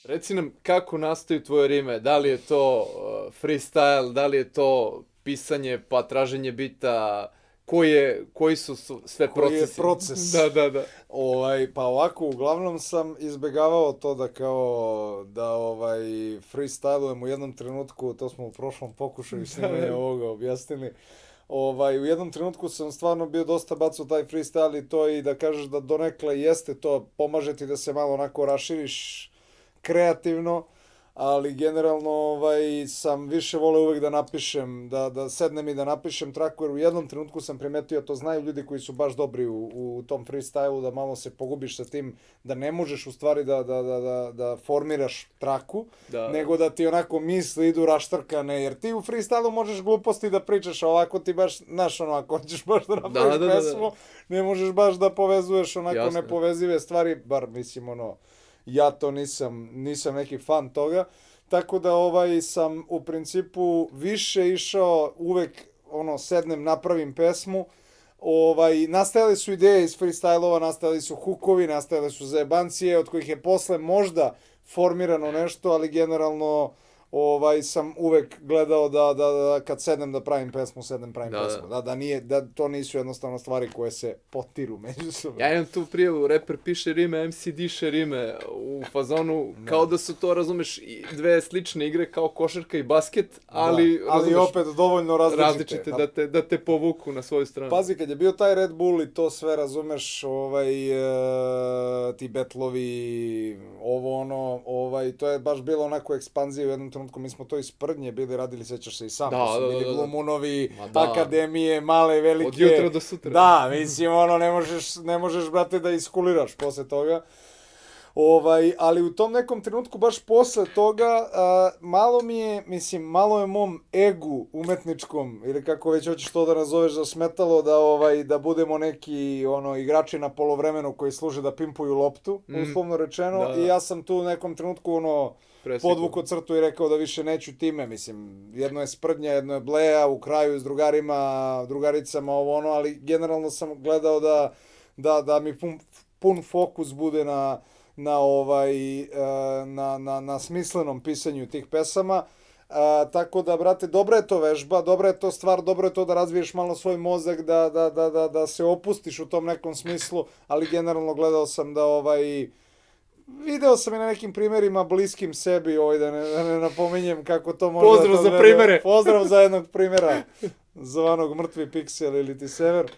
Reci nam kako nastaju tvoje rime, da li je to freestyle, da li je to pisanje pa traženje bita, koji su sve procesi? Koji je proces? Da. Pa ovako, uglavnom sam izbegavao to da freestylujem u jednom trenutku, to smo u prošlom pokušaju snimanja ovoga objasnili. U jednom trenutku sam stvarno bio dosta bacao taj freestyle i to i da kažeš da donekle jeste to, pomaže ti da se malo onako raširiš kreativno, ali generalno sam više voleo uvek da napišem, da sednem i da napišem traku, jer u jednom trenutku sam primetio, to znaju ljudi koji su baš dobri u tom freestylu, da malo se pogubiš sa tim, da ne možeš u stvari da formiraš traku, nego da ti onako misli idu raštrkane, jer ti u freestylu možeš gluposti da pričaš, ovako ti baš, znaš ono, ako ćeš baš da napraviš pesmu, ne možeš baš da povezuješ onako nepovezive stvari, bar mislim ono, ja to nisam neki fan toga, tako da sam u principu više išao uvek, sednem, napravim pesmu, nastajale su ideje iz freestylova, nastajali su hukovi, nastajale su zajebancije, od kojih je posle možda formirano nešto, ali generalno sam uvek gledao da kad sednem da pravim pesmu, pesmu. Da to nisu jednostavno stvari koje se potiru međusobno. Ja imam tu prijavu, reper piše rime, MC diše rime u fazonu, kao da su to, razumeš, dve slične igre kao košarka i basket, ali opet dovoljno različite da te povuku na svoju stranu. Pazi, kad je bio taj Red Bull i to sve, razumeš, ti betlovi, to je baš bilo onako ekspanzija u jednom trenutku, mi smo to iz Prdnje bili radili, sećaš se i sam, to su bili glumunovi, akademije, male, velike. Od jutra do sutra. Da, mislim, ne možeš, brate, da iskuliraš posle toga. Ali u tom nekom trenutku, baš posle toga, malo je mom egu umetničkom, ili kako već hoćeš to da nazoveš, zasmetalo da budemo neki igrači na polovremenu koji služe da pimpuju loptu, uslovno rečeno, i ja sam tu u nekom trenutku podvukao crtu i rekao da više neću time, mislim, jedno je Sprdnja, jedno je Bleja, u kraju s drugarima, drugaricama, ali generalno sam gledao da mi pun fokus bude na smislenom pisanju tih pesama, tako da, brate, dobra je to vežba, dobra je to stvar, dobro je to da razviješ malo svoj mozak, da se opustiš u tom nekom smislu, ali generalno gledao sam video sam i na nekim primjerima bliskim sebi, da ne napominjem kako to može... Pozdrav za primjere! Pozdrav za jednog primjera, zvanog Mrtvi piksel ili ti sever,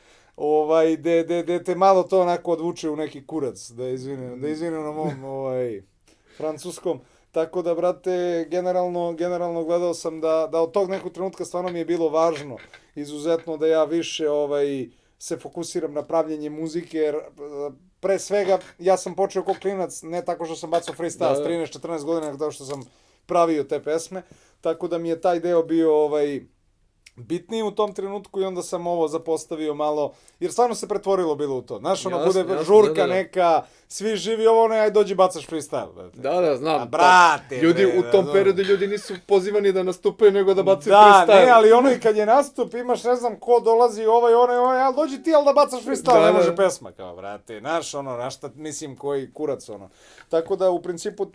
gde te malo to onako odvuče u neki kurac, da izvinem na mom francuskom. Tako da, brate, generalno gledao sam da od tog nekog trenutka stvarno mi je bilo važno, izuzetno da ja više se fokusiram na pravljenje muzike, jer pre svega ja sam počeo kao klinac, ne tako što sam bacao freestyle s 13-14 godina, nego tako što sam pravio te pesme, tako da mi je taj deo bio bitniji u tom trenutku i onda sam ovo zapostavio malo, jer stvarno se pretvorilo bilo u to. Znaš, bude žurka neka, svi živi aj dođi bacaš freestyle. Da, znam. Brate, ljudi u tom periodu ljudi nisu pozivani da nastupaju, nego da bacaju freestyle. Da, ne, ali i kad je nastup, imaš, ne znam ko dolazi, onaj, ali dođi ti, ali da bacaš freestyle, ne može pesma, kao, brate, znaš, šta, mislim, koji kurac, Tako da, u principu,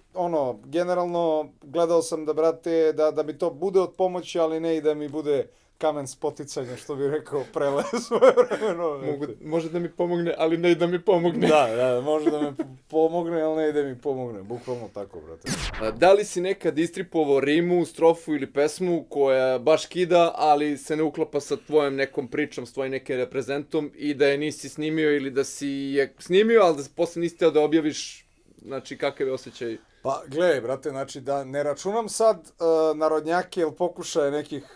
generalno, gledao sam da, brate, da mi to bude od pomoći, ali ne i da mi bude kamen spoticanja, što bih rekao, prele svoje vremeno. Može da mi pomogne, ali ne i da mi pomogne. Da, može da mi pomogne, ali ne i da mi pomogne. Bukvalno tako, brate. Da li si nekad istripovao rimu, strofu ili pesmu koja baš kida, ali se ne uklapa sa tvojom nekom pričom, s tvojim nekim reprezentom i da je nisi snimio ili da si je snimio, ali da posle nisi teo da objaviš, znači kakav je osjećaj? Pa, gledaj, brate, znači da ne računam sad narodnjake ili pokušaje nekih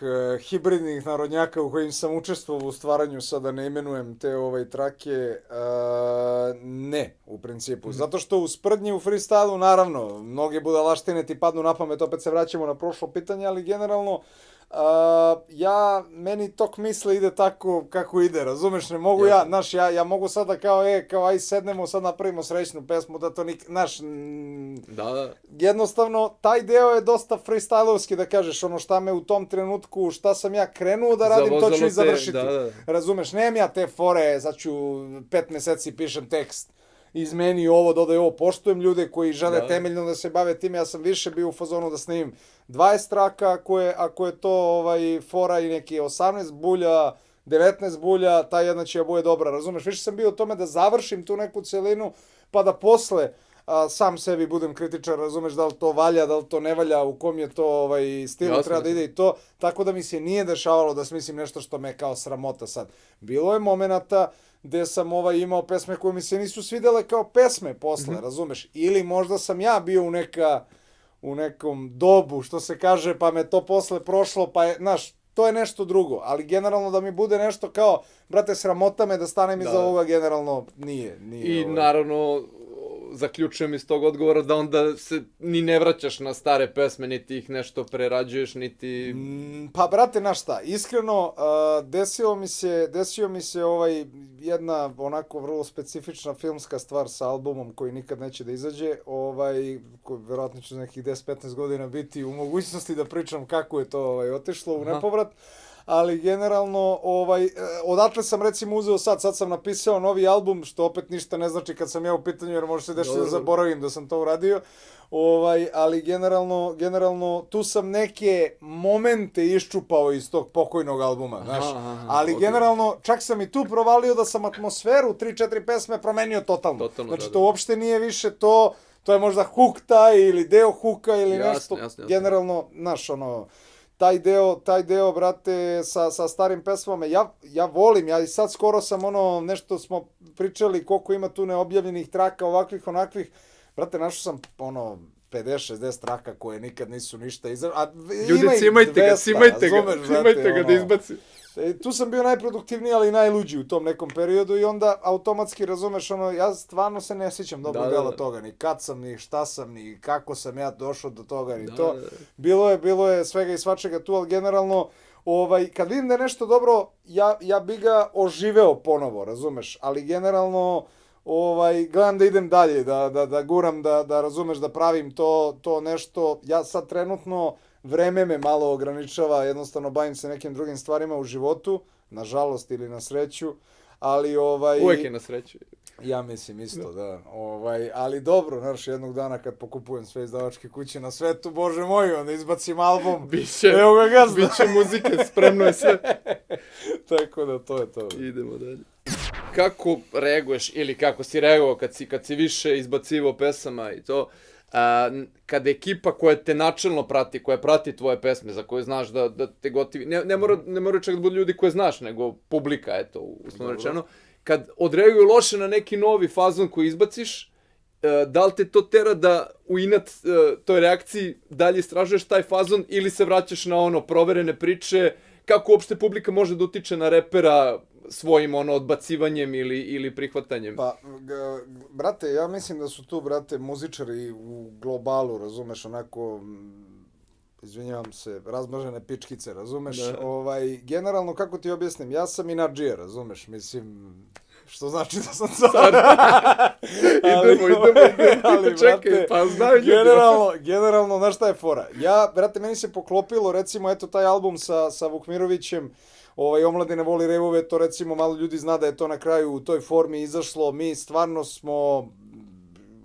hibridnih narodnjaka u kojim sam učestvovao u stvaranju, sad da ne imenujem te trake, ne, u principu. Zato što u Sprdnji, u freestylu, naravno, mnoge budalaštine ti padnu na pamet, opet se vraćamo na prošlo pitanje, ali generalno Meni tok misle ide tako kako ide, razumeš, ne mogu Jasno. ja, znaš, ja mogu sada kao aj sednemo, sad napravimo srećnu pesmu, da to znaš, Da. jednostavno, taj deo je dosta freestylovski, da kažeš, ono šta me u tom trenutku, šta sam ja krenuo da radim, to ću i završiti. Da. Razumeš, nemam ja te fore, sad ću 5 meseci pišem tekst, izmeni ovo, dodaj ovo, poštujem ljude koji žele temeljno da se bave tim, ja sam više bio u fazonu da snimim 20 traka, ako je to fora i neki 18 bulja, 19 bulja, ta jedna će bude dobra, razumeš, više sam bio u tome da završim tu neku celinu, pa da posle sam sebi budem kritičar, razumeš, da li to valja, da li to ne valja, u kom je to stilu treba da ide i to, tako da mi se nije dešavalo da smislim nešto što me kao sramota sad. Bilo je momenata gde sam imao pesme koje mi se nisu svidele kao pesme posle, razumeš, ili možda sam ja bio u nekom dobu, što se kaže, pa me to posle prošlo, pa je, znaš, to je nešto drugo, ali generalno da mi bude nešto kao, brate, sramota me da stanem iza ovoga, generalno nije. I naravno, zaključujem iz tog odgovora da onda se ni ne vraćaš na stare pesme, niti ih nešto prerađuješ, niti... Pa, brate, znaš šta, iskreno, desio mi se jedna onako vrlo specifična filmska stvar sa albumom koji nikad neće da izađe, verovatno ću za nekih 10-15 godina biti u mogućnosti da pričam kako je to otišlo u nepovrat, ali generalno, odatle sam recimo uzeo sad sam napisao novi album, što opet ništa ne znači kad sam ja u pitanju, jer može se desiti da zaboravim da sam to uradio, ali generalno tu sam neke momente iščupao iz tog pokojnog albuma, znaš, ali generalno čak sam i tu provalio da sam atmosferu 3-4 pesme promenio totalno, znači to uopšte nije više to je možda huk taj ili deo huka ili nešto, generalno, znaš, taj deo, brate, sa starim pesmama, ja volim, ja i sad skoro sam nešto smo pričali koliko ima tu neobjavljenih traka, ovakvih, onakvih, brate, našao sam 50-60 traka koje nikad nisu ništa Ljudi, cimajte ga da izbaci. Tu sam bio najproduktivniji, ali i najluđi u tom nekom periodu i onda automatski, razumeš, ja stvarno se ne sjećam dobro dela toga, ni kad sam, ni šta sam, ni kako sam ja došao do toga, ni to. Bilo je svega i svačega tu, ali generalno, kad vidim da je nešto dobro, ja bi ga oživeo ponovo, razumeš, ali generalno, gledam da idem dalje, da guram, da razumeš, da pravim to nešto, ja sad trenutno, vreme me malo ograničava, jednostavno bavim se nekim drugim stvarima u životu, nažalost ili na sreću, ali Uvijek je na sreću. Ja mislim isto, da. Ali dobro, znaš, jednog dana kad pokupujem sve izdavačke kuće na svetu, bože moj, onda izbacim album, evo ga gazda. Biće muzike, spremno je sve. Tako da, to je to. Idemo dalje. Kako reaguješ, ili kako si reagovao kad si više izbacivao pesama i to, kada ekipa koja te načelno prati, koja prati tvoje pesme, za koje znaš da te gotivi, ne mora čak da budu ljudi koje znaš, nego publika, eto, uslovno rečeno, kad odreaguju loše na neki novi fazon koji izbaciš, da li te to tera da u inat toj reakciji dalje istražuješ taj fazon ili se vraćaš na proverene priče, kako uopšte publika može da utiče na repera svojim odbacivanjem ili prihvatanjem? Pa, brate, ja mislim da su tu, brate, muzičari u globalu, razumeš, onako, izvinjavam se, razmažene pičkice, razumeš, generalno, kako ti objasnim, ja sam inadžija, razumeš, mislim, što znači da sam car. Idemo, čekaj, pa znaju ljudi. Generalno, znaš šta je fora? Brate, meni se poklopilo, recimo, eto, taj album sa Vukmirovićem, Omladina voli revove, to recimo malo ljudi zna da je to na kraju u toj formi izašlo, mi stvarno smo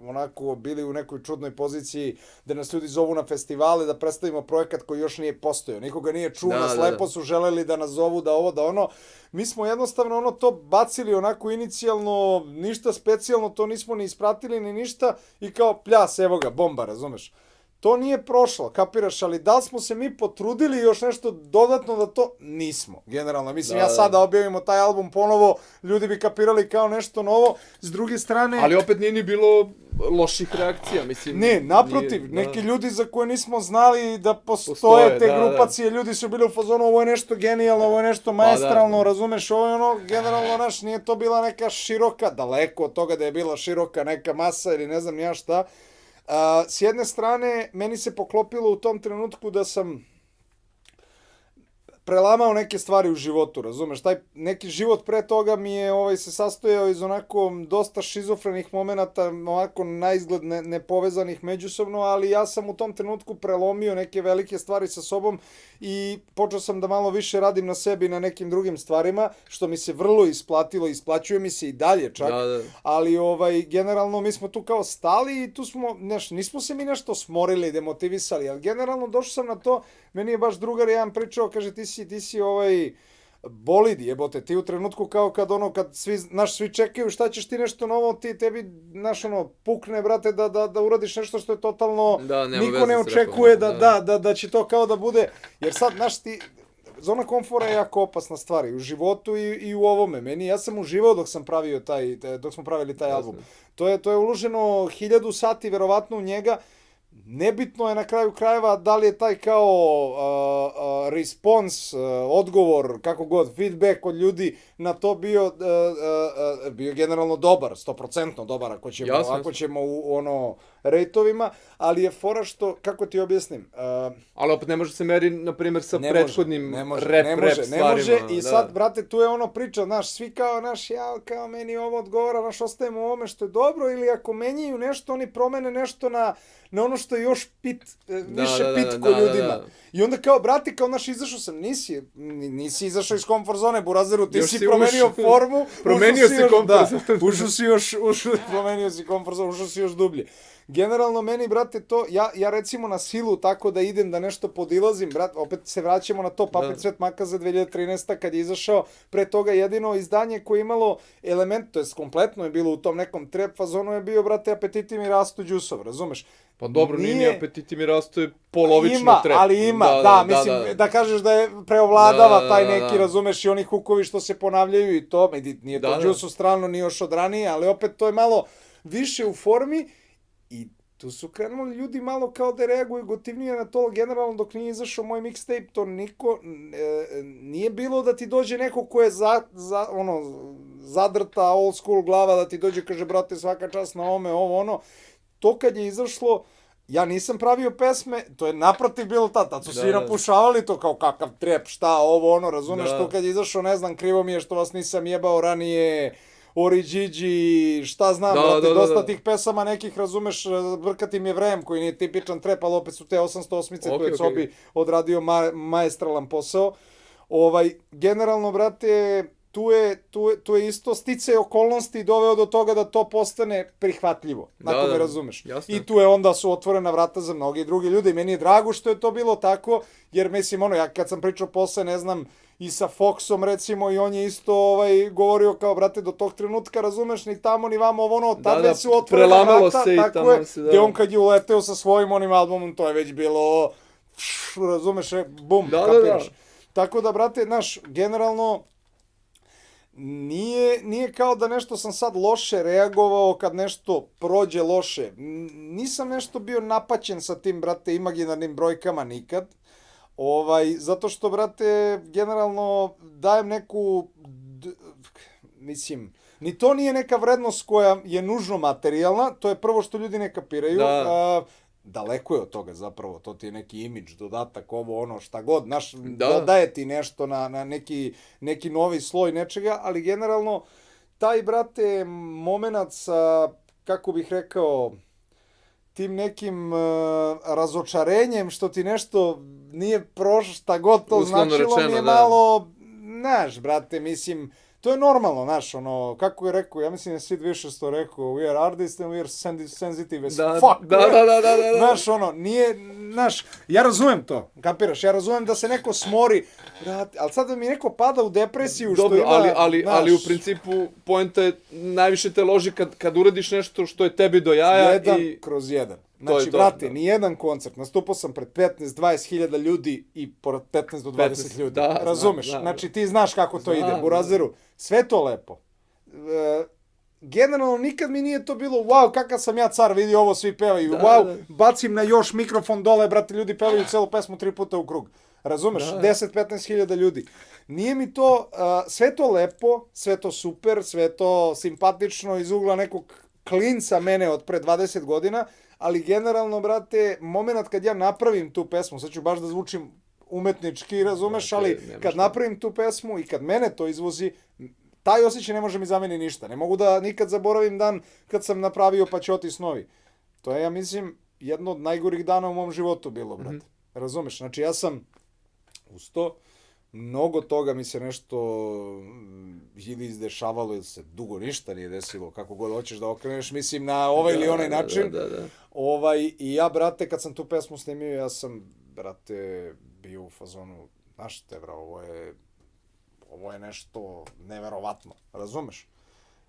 onako bili u nekoj čudnoj poziciji da nas ljudi zovu na festivale, da predstavimo projekat koji još nije postojao, nikoga nije čuo, nas lepo su želeli da nas zovu, da ovo, da ono, mi smo jednostavno to bacili onako inicijalno, ništa specijalno, to nismo ni ispratili ni ništa i kao pljas, evo ga, bomba, razumeš? To nije prošlo, kapiraš, ali da li smo se mi potrudili još nešto dodatno da to nismo, generalno. Mislim, ja sada objavimo taj album ponovo, ljudi bi kapirali kao nešto novo, s druge strane... Ali opet nije ni bilo loših reakcija, mislim... Ne, naprotiv, neki ljudi za koje nismo znali da postoje te grupacije, ljudi su bili u fazonu, ovo je nešto genijalno, ovo je nešto maestralno, razumeš, ovo je generalno, naš, nije to bila neka široka, daleko od toga da je bila široka neka masa ili ne znam ja šta. S jedne strane, meni se poklopilo u tom trenutku da sam prelamao neke stvari u životu, razumeš? Taj neki život pre toga mi je se sastojao iz onako dosta šizofrenih momenata, onako naizgled nepovezanih međusobno, ali ja sam u tom trenutku prelomio neke velike stvari sa sobom i počeo sam da malo više radim na sebi na nekim drugim stvarima, što mi se vrlo isplatilo, isplaćuje mi se i dalje čak, ali generalno mi smo tu kao stali i tu smo, nismo se mi nešto smorili, demotivisali, ali generalno došao sam na to, meni je baš drugar jedan pričao, kaže ti si bolid, jebote, ti u trenutku kao kad svi čekaju šta ćeš ti nešto novo, tebi, pukne, brate, da uradiš nešto što je totalno, niko ne očekuje da će to kao da bude, jer sad, zona komfora je jako opasna stvar i u životu i u ovome. Ja sam uživao dok smo pravili taj album. To je uloženo 1000 sati verovatno u njega. Nebitno je na kraju krajeva da li je taj kao response, odgovor, kako god, feedback od ljudi na to bio generalno dobar, 100% dobar ako ćemo u rejtovima, ali je fora što, kako ti objasnim? Ali opet ne može se meri, na primjer, sa prethodnim rap stvarima. Ne može i sad, brate, tu je priča, svi kao meni ovo odgovara, ostajemo u ovome što je dobro, ili ako menjaju nešto, oni promene nešto na ono što je još više pitko ljudima. I onda kao, brate, kao izašao sam, nisi izašao iz komfort zone, Burazeru, ti si promenio formu, promenio si komfort zone. Promenio si komfort zone, ušao si još dublje. Generalno, meni, brate, to, ja recimo na silu tako da idem da nešto podilazim, brate, opet se vraćamo na to, Papir Cvet Makaze 2013. kad je izašao, pre toga jedino izdanje koje je imalo element, to je kompletno je bilo u tom nekom trap fazonu je bio, brate, Apetiti mi rastu Đusov, razumeš? Pa dobro, nije Apetiti mi rastu je polovično trap. Ima, ali ima, mislim, da kažeš da je preovladava taj neki, razumeš, i oni hukovi što se ponavljaju i to, nije to Đusov strano, nije još od ranije, ali opet to je malo više u formi. I tu su krenuli ljudi malo kao da reaguju gotivnije na to, generalno dok nije izašao moj mixtape, to niko, nije bilo da ti dođe neko ko je zadrta old school glava, da ti dođe kaže, brate, svaka čast na ome, ovo, to kad je izašlo, ja nisam pravio pesme, to je naprotiv bilo tad su svi napušavali to kao kakav trep, šta, ovo, razumeš, to kad je izašao, ne znam, krivo mi je što vas nisam jebao ranije, Ori Gigi, šta znam, brate, dosta tih pesama nekih, razumeš, brkati mi je vrem koji nije tipičan trep, ali opet su te 808-ice koje je Cobi odradio maestralan posao. Generalno, brate, tu je isto sticaj okolnosti doveo do toga da to postane prihvatljivo, ako me razumeš. I tu je onda su otvorena vrata za mnogi drugi ljudi i meni je drago što je to bilo tako, jer mislim, ja kad sam pričao posle, ne znam, i sa Foxom recimo i on je isto govorio kao, brate, do tog trenutka, razumeš, ni tamo ni vamo, tad već su otvorena vrata, tako je, gde on kad je uleteo sa svojim onim albumom, to je već bilo, razumeš, bum, kapiraš. Tako da, brate, generalno, nije kao da nešto sam sad loše reagovao kad nešto prođe loše. Nisam nešto bio napaćen sa tim, brate, imaginarnim brojkama nikad. Zato što, brate, generalno dajem neku, mislim, ni to nije neka vrednost koja je nužno materijalna, to je prvo što ljudi ne kapiraju. Daleko je od toga zapravo, to ti je neki imidž, dodatak, ovo, šta god, dodaje ti nešto na neki novi sloj nečega, ali generalno, taj, brate, moment sa, kako bih rekao, tim nekim razočarenjem, što ti nešto nije prošlo, šta god to značilo, mi je malo, brate, mislim, to je normalno, kako je rekao, ja mislim da Sid Vicious to rekao, we are artists and we are sensitive as fuck. Nije, ja razumem to, kapiraš, ja razumem da se neko smori, brate, ali sad da mi neko pada u depresiju, što ima, ali u principu, poenta je, najviše te loži kad uradiš nešto što je tebi do jaja. 1/1. Znači, brate, nijedan koncert, nastupao sam pred 15-20 hiljada ljudi i pored 15 do 20 ljudi, razumeš? Znači, ti znaš kako to ide, Burazeru, sve to lepo. Generalno, nikad mi nije to bilo, wow, kakav sam ja car, vidi ovo, svi pevaju, wow, bacim na još mikrofon dole, brate, ljudi pevaju celu pesmu 3 puta u krug, razumeš? 10-15 hiljada ljudi. Nije mi to, sve to lepo, sve to super, sve to simpatično iz ugla nekog klinca mene od pre 20 godina, ali generalno, brate, moment kad ja napravim tu pesmu, sad ću baš da zvučim umetnički, razumeš, Dakle, ali nema kad šta. napravim tu pesmu i kad mene to izvozi, taj osjećaj ne može mi zameni ništa. Ne mogu da nikad zaboravim dan kad sam napravio Paćoti snovi. To je, ja mislim, jedno od najgorih dana u mom životu bilo, brate. Razumeš? Znači, ja sam uz to, mnogo toga mi se nešto ili izdešavalo ili se dugo ništa nije desilo, kako god hoćeš da okreneš, mislim, na ovaj ili onaj način. Da. I ja, brate, kad sam tu pesmu snimio, ja sam, brate, bio u fazonu, znaš te, bra, ovo je nešto neverovatno, razumeš?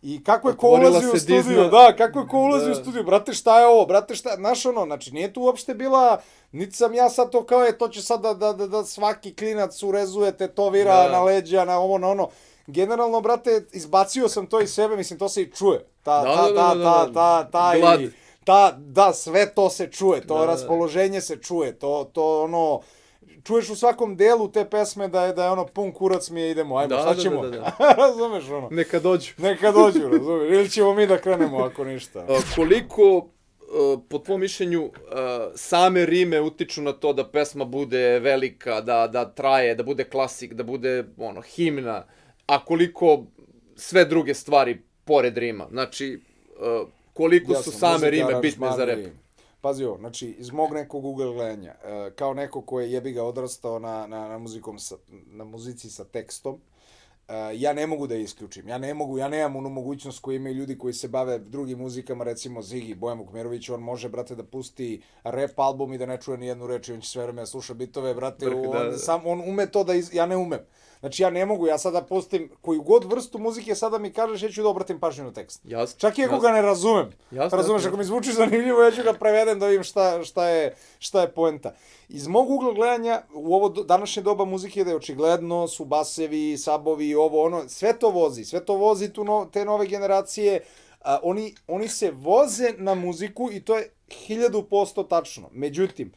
I kako je ko ulazi u studiju, kako je ko ulazi u studiju, brate, šta je ovo, brate, šta, znaš ono, znači, nije tu uopšte bila, niti sam ja sad to kao to će sad da svaki klinac urezuje, tetovira na leđa, na ovo, na ono. Generalno, brate, izbacio sam to iz sebe, mislim, to se i čuje. Sve to se čuje, to raspoloženje se čuje, to ono, čuješ u svakom delu te pesme da je ono pun kurac mi je, idemo, ajmo, šta ćemo? Razumeš ono? Neka dođu, razumeš, ili ćemo mi da krenemo ako ništa. Koliko, po tvom mišljenju, same rime utiču na to da pesma bude velika, da traje, da bude klasik, da bude himna, a koliko sve druge stvari pored rima? Znači, koliko su same rime bitne za rap? Pazi ovo, znači, iz mog nekog ugla gledanja, kao neko ko je jebi ga odrastao na muzici sa tekstom, ja ne mogu da je isključim. Ja nemam onu mogućnost koju imaju ljudi koji se bave drugim muzikama, recimo Zigi, Bojan Vukmirović, on može, brate, da pusti rap album i da ne čuje ni jednu reč i on će sve vreme da sluša bitove, brate, on ume to ja ne umem. Znači, ja ne mogu, ja sada pustim koju god vrstu muzike, sada mi kažeš, ja ću da obratim pažnju na tekst. Čak i ako ga ne razumem. Razumeš, ako mi zvuči zanimljivo, ja ću ga prevedem da vidim šta je poenta. Iz mog ugla gledanja, u ovo današnje doba muzike da je očigledno, su basevi, sabovi, ovo, ono, sve to vozi te nove generacije, oni se voze na muziku i to je 1000% tačno. Međutim,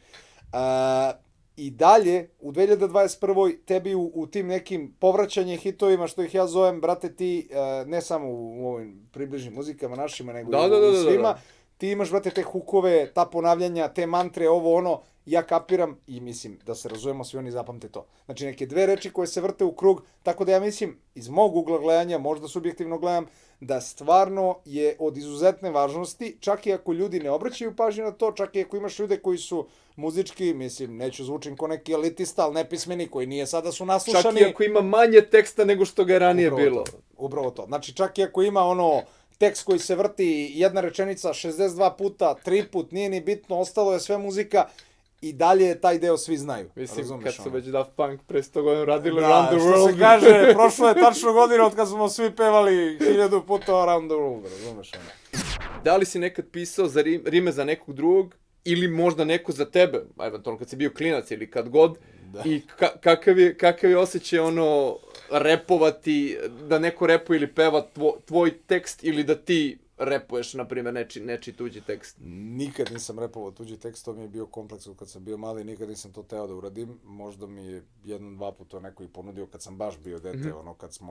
i dalje, u 2021. tebi u tim nekim povraćanje hitovima, što ih ja zovem, brate, ti, ne samo u ovim približnim muzikama našima, nego i svima, ti imaš, brate, te hukove, ta ponavljanja, te mantre, ovo, ono, ja kapiram i mislim da se razumemo, svi oni zapamte to. Znači, neke dve reči koje se vrte u krug, tako da ja mislim, iz mog ugla gledanja, možda subjektivno gledam, da stvarno je od izuzetne važnosti, čak i ako ljudi ne obraćaju pažnju na to, čak i ako imaš ljude koji su muzički, mislim, neću zvučim ko neki elitista, ali nepismeni, koji nije sada su naslušani. Čak i ako ima manje teksta nego što ga je ranije bilo. Upravo to. Znači, čak i ako ima tekst koji se vrti jedna rečenica 62 puta, 3 put, nije ni bitno, ostalo je sve muzika, i dalje taj deo svi znaju. Mislim, kad su već Daft Punk pre 100 godina radili Around the World. Da, što se kaže, prošlo je tačno godina od kad smo svi pevali 1000 puta Around the World, razumeš ono. Da li si nekad pisao rime za nekog drugog, ili možda neko za tebe, eventualno kad si bio klinac ili kad god, i kakav je osjećaj repovati, da neko repuje ili peva tvoj tekst, ili da ti repuješ, na primjer, nečiji tuđi tekst? Nikad nisam repovao tuđi tekst, to mi je bio kompleks kad sam bio mali, nikad nisam to teo da uradim. Možda mi je jednom, dva puta neko i ponudio kad sam baš bio dete,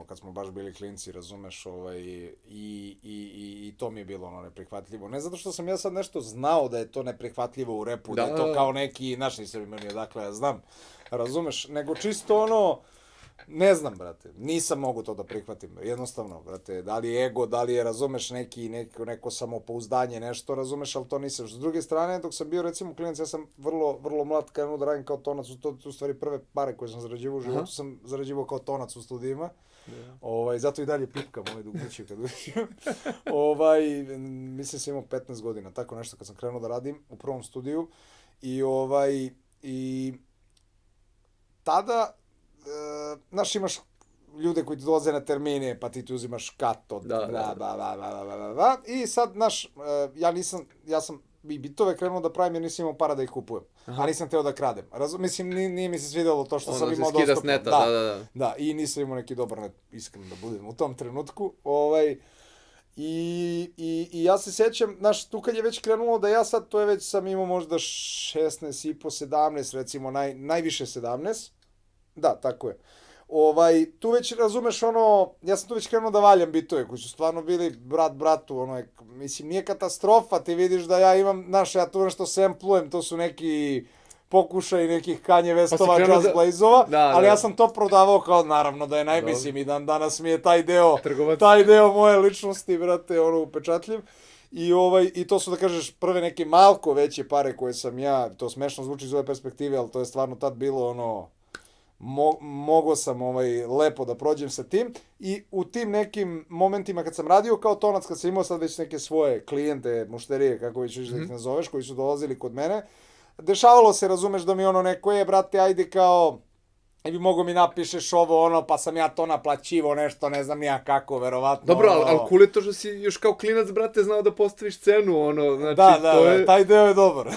kad smo baš bili klinci, razumeš, i to mi je bilo neprihvatljivo. Ne zato što sam ja sad nešto znao da je to neprihvatljivo u repu, da je to kao neki, naš nisam imao ni odakle, ja znam, razumeš, nego čisto ne znam, brate, nisam mogu to da prihvatim, jednostavno, brate, da li je ego, da li je, razumeš, neko samopouzdanje, nešto, razumeš, ali to nisam. S druge strane, dok sam bio, recimo, klinac, ja sam vrlo mlad krenuo da radim kao tonac, to u stvari prve pare koje sam zarađivao u životu, sam zarađivao kao tonac u studijima, zato i dalje pipkam dok kući kad uđem. Mislim sam imao 15 godina, tako nešto, kad sam krenuo da radim u prvom studiju, i tada, znaš, imaš ljude koji ti dolaze na termine, pa ti uzimaš kat od i sad, znaš, ja sam i bitove krenuo da pravim jer nisam imao para da ih kupujem, a nisam teo da kradem. Mislim, nije mi se svidjelo to što sam imao dostupno. Da, i nisam imao neki dobar net, iskreno da budem u tom trenutku. I ja se sjećam, znaš, tu kad je već krenulo da ja sad, to je već sam imao možda 16 i po, 17, recimo, najviše 17. Da, tako je. Tu već, razumeš, ja sam tu već krenuo da valjam bitove koji su stvarno bili brat bratu, mislim, nije katastrofa, ti vidiš da ja imam, znaš, ja tu nešto samplujem, to su neki pokušaj nekih Kanye Westova, Pa si krenuo Just da- Blaze-ova, Da, ali da. ja sam to prodavao kao, naravno da je najmislim i dan danas mi je taj deo, Trgovac. taj deo moje ličnosti, brate, ono, upečatljiv. I to su, da kažeš, prve neke malko veće pare koje sam ja, to smešno zvuči iz ove perspektive, ali to je stvarno tad bilo ono, mogao sam lepo da prođem sa tim i u tim nekim momentima kad sam radio kao tonac, kad sam imao sad već neke svoje klijente, mušterije, kako već da ih nazoveš, koji su dolazili kod mene, dešavalo se, razumeš, da mi ono neko je, brate, ajde kao, i bi mogo mi napišeš ovo, ono, pa sam ja to naplaćivo nešto, ne znam nija kako, verovatno. Dobro, ono... ali cool je to što si još kao klinac, brate, znao da postaviš cenu, ono, znači, Da, to je... taj deo je dobar.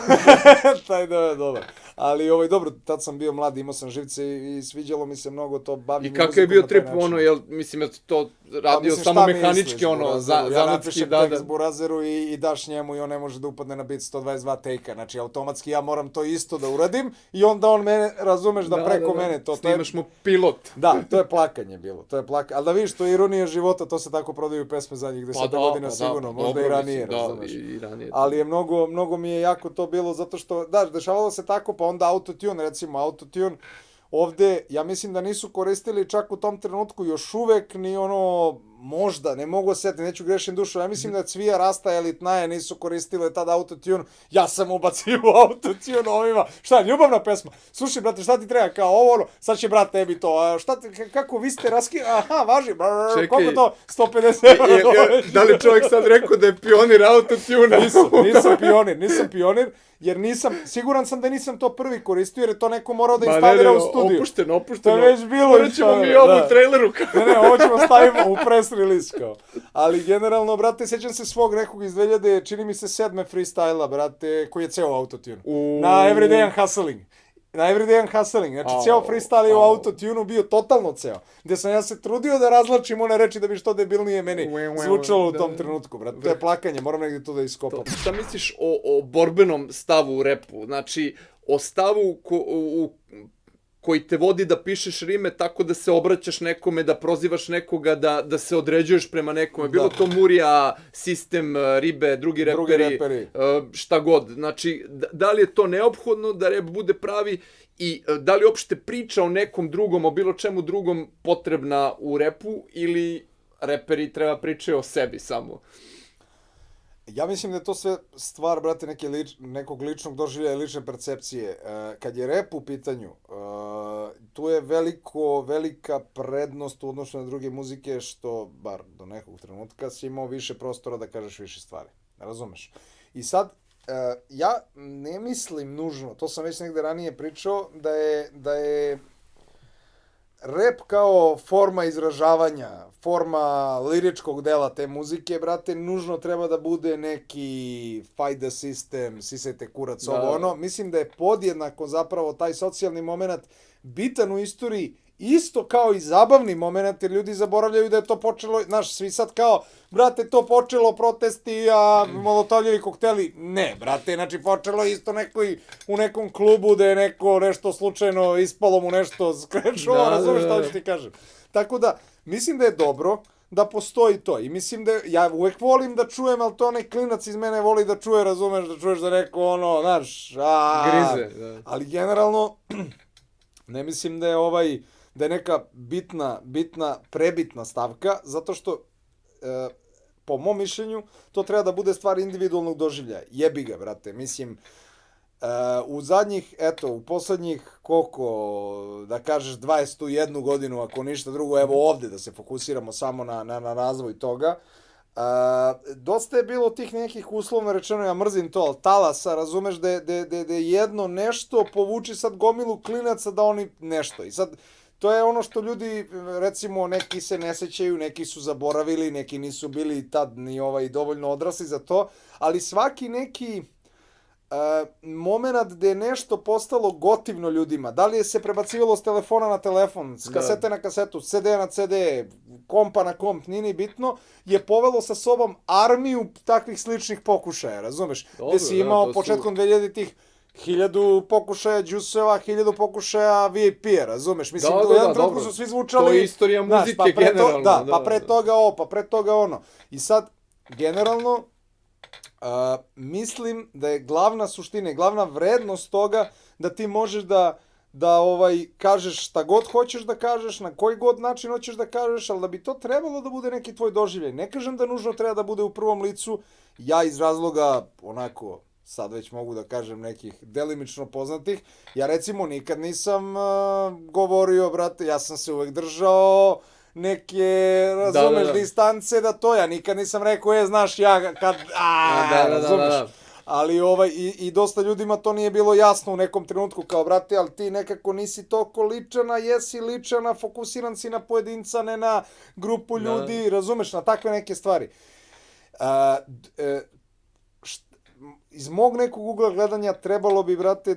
Taj deo je dobar. Ali, dobro, tad sam bio mlad, imao sam živce i sviđalo mi se mnogo to bavljenje I kakav je bio trip, ono, jel, mislim, ja to radio samo mehanički, ono, zanatski, ja napišem da. tekst Burazeru i daš njemu i on ne može da upadne na bit 122 take-a. Znači, automatski ja moram to isto da uradim i onda on mene, razumeš, da preko mene to... Snimaš mu pilot. Da, to je plakanje bilo, to je plakanje. Ali da vidiš, to je ironija života, to se tako prodaju pesme zadnjih 10 godina sigurno, možda i ranije, razumeš. I ranije. Ali je mnogo mi je jako to bilo zato što, da, dešavalo se tako, pa onda autotune, recimo autotune, ovde, ja mislim da nisu koristili čak u tom trenutku još uvek ni ono, možda, ne mogu setiti, neću grešim dušu, ja mislim da Cvija, Rasta, Elitnaje nisu koristile tada autotune, ja sam ubacio autotune ovima, šta, ljubavna pesma, slušaj, brate, šta ti treba, kao ovo, ono, sad će, brat, tebi to, a šta ti, kako, vi ste aha, važi, brrr, koliko to, 150 €, Da li čovjek sad rekao da je pionir autotuna? Nisam pionir, jer siguran sam da nisam to prvi koristio, jer je to neko morao da instalira u studiju. Opušteno. To je već bilo. Morat ćemo mi ovo u traileru. Ne, ovo ćemo stavimo u press release kao. Ali generalno, brate, sjećam se svog nekog iz 2000, čini mi se 7. freestyla, brate, koji je ceo autotune. Na Everyday I'm Hustling. Znači, ceo freestyle je u autotunu bio totalno ceo. Gde sam ja se trudio da razlačim one reči da bi što debilnije meni zvučalo u tom trenutku, brate. To je plakanje, moram negdje to da iskopam. Šta misliš o borbenom stavu u repu? Znači, o stavu koji te vodi da pišeš rime tako da se obraćaš nekome, da prozivaš nekoga, da se određuješ prema nekome. Bilo to Murija, Sistem, Ribe, drugi reperi, šta god. Znači, da li je to neophodno da rep bude pravi i da li uopšte priča o nekom drugom, o bilo čemu drugom potrebna u repu ili reperi treba pričati o sebi samo? Ja mislim da je to sve stvar, brate, nekog ličnog doživljaja, lične percepcije. Kad je rep u pitanju, tu je velika prednost u odnosu na druge muzike, što, bar do nekog trenutka, si imao više prostora da kažeš više stvari. Razumeš? I sad, ja ne mislim nužno, to sam već negde ranije pričao, da je rep kao forma izražavanja, forma liričkog dela te muzike, brate, nužno treba da bude neki fight the system, sisajte kurac, ovo ono. Mislim da je podjednako zapravo taj socijalni moment bitan u istoriji, isto kao i zabavni moment, jer ljudi zaboravljaju da je to počelo, znaš, svi sad kao, brate, to počelo protesti, a molotovljevi kokteli, ne, brate, znači počelo isto u nekom klubu da je neko nešto slučajno ispalo mu nešto skrečilo, razumiješ što ću ti kažem. Tako da, mislim da je dobro da postoji to i mislim da, ja uvek volim da čujem, ali to onaj klinac iz mene voli da čuje, razumeš, da čuješ da neko ono, znaš, grize, da. Ali generalno, ne mislim da je da je neka prebitna stavka, zato što, po mom mišljenju, to treba da bude stvar individualnog doživljaja. Jebi ga, brate, mislim, u poslednjih, koliko, da kažeš, 21 godinu, ako ništa drugo, evo ovde da se fokusiramo samo na razvoj toga, dosta je bilo tih nekih, uslovno rečeno, ja mrzim to, ali talasa, razumeš, da je jedno nešto povuči sad gomilu klinaca da oni nešto. I sad, to je ono što ljudi, recimo, neki se ne sećaju, neki su zaboravili, neki nisu bili tad ni dovoljno odrasli za to, ali svaki neki moment gde je nešto postalo gotivno ljudima, da li je se prebacivalo s telefona na telefon, s kasete na kasetu, s CD na CD, kompa na komp, nije ni bitno, je povelo sa sobom armiju takvih sličnih pokušaja, razumeš? Gde si imao početkom 2000-ih 1000 pokušaja Džuseva, 1000 pokušaja VIP-a, razumeš? Mislim, u jednom trenutku su svi zvučali... To je istorija muzike generalno. Da, pa pre toga ovo, pa pre toga ono. I sad, generalno, Mislim da je glavna suština i glavna vrednost toga da ti možeš da kažeš šta god hoćeš da kažeš, na koji god način hoćeš da kažeš, ali da bi to trebalo da bude neki tvoj doživljaj. Ne kažem da nužno treba da bude u prvom licu, ja iz razloga, onako, sad već mogu da kažem nekih delimično poznatih, ja recimo nikad nisam govorio, brate, ja sam se uvek držao neke, razumeš, distance da to, ja nikad nisam rekao, znaš, ja kad, razumeš. Ali i dosta ljudima to nije bilo jasno u nekom trenutku, kao, brate, ali ti nekako nisi toliko ličana, jesi ličana, fokusiran si na pojedinca, ne na grupu ljudi, razumeš, na takve neke stvari. Iz mog nekog ugla gledanja trebalo bi, brate,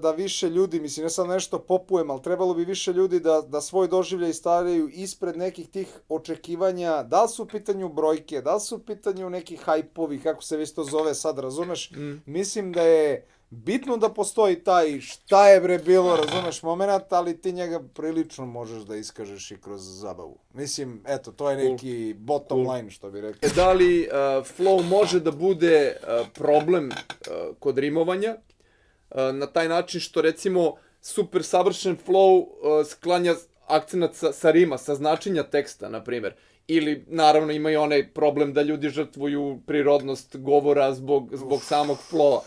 da više ljudi, mislim, ne sad nešto popujem, ali trebalo bi više ljudi da svoj doživljaj stavljaju ispred nekih tih očekivanja, da li su u pitanju brojke, da li su u pitanju neki hajpovi, kako se već to zove sad, razumeš? Mislim da je bitno da postoji taj šta je bre bilo, razumeš, moment, ali ti njega prilično možeš da iskažeš i kroz zabavu. Mislim, eto, to je neki bottom line, što bi rekao. Da li flow može da bude problem kod rimovanja na taj način što, recimo, super savršen flow sklanja akcenat sa rima, sa značenja teksta, na primjer. Ili, naravno, ima i onaj problem da ljudi žrtvuju prirodnost govora zbog samog flowa.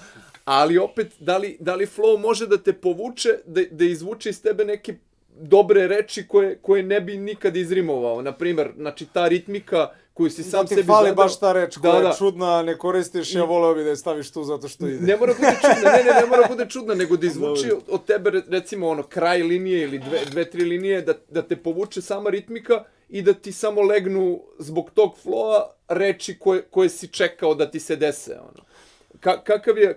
Ali opet, da li flow može da te povuče, da izvuče iz tebe neke dobre reči koje ne bi nikad izrimovao? Naprimjer, znači ta ritmika koju si sam sebi zadao... Da ti fali baš ta reč koja je čudna, ne koristiš, ja voleo bi da je staviš tu zato što ide. Ne mora bude čudna, ne mora bude čudna, nego da izvuči od tebe, recimo, kraj linije ili dve, tri linije, da te povuče sama ritmika i da ti samo legnu zbog tog flowa reči koje si čekao da ti se dese,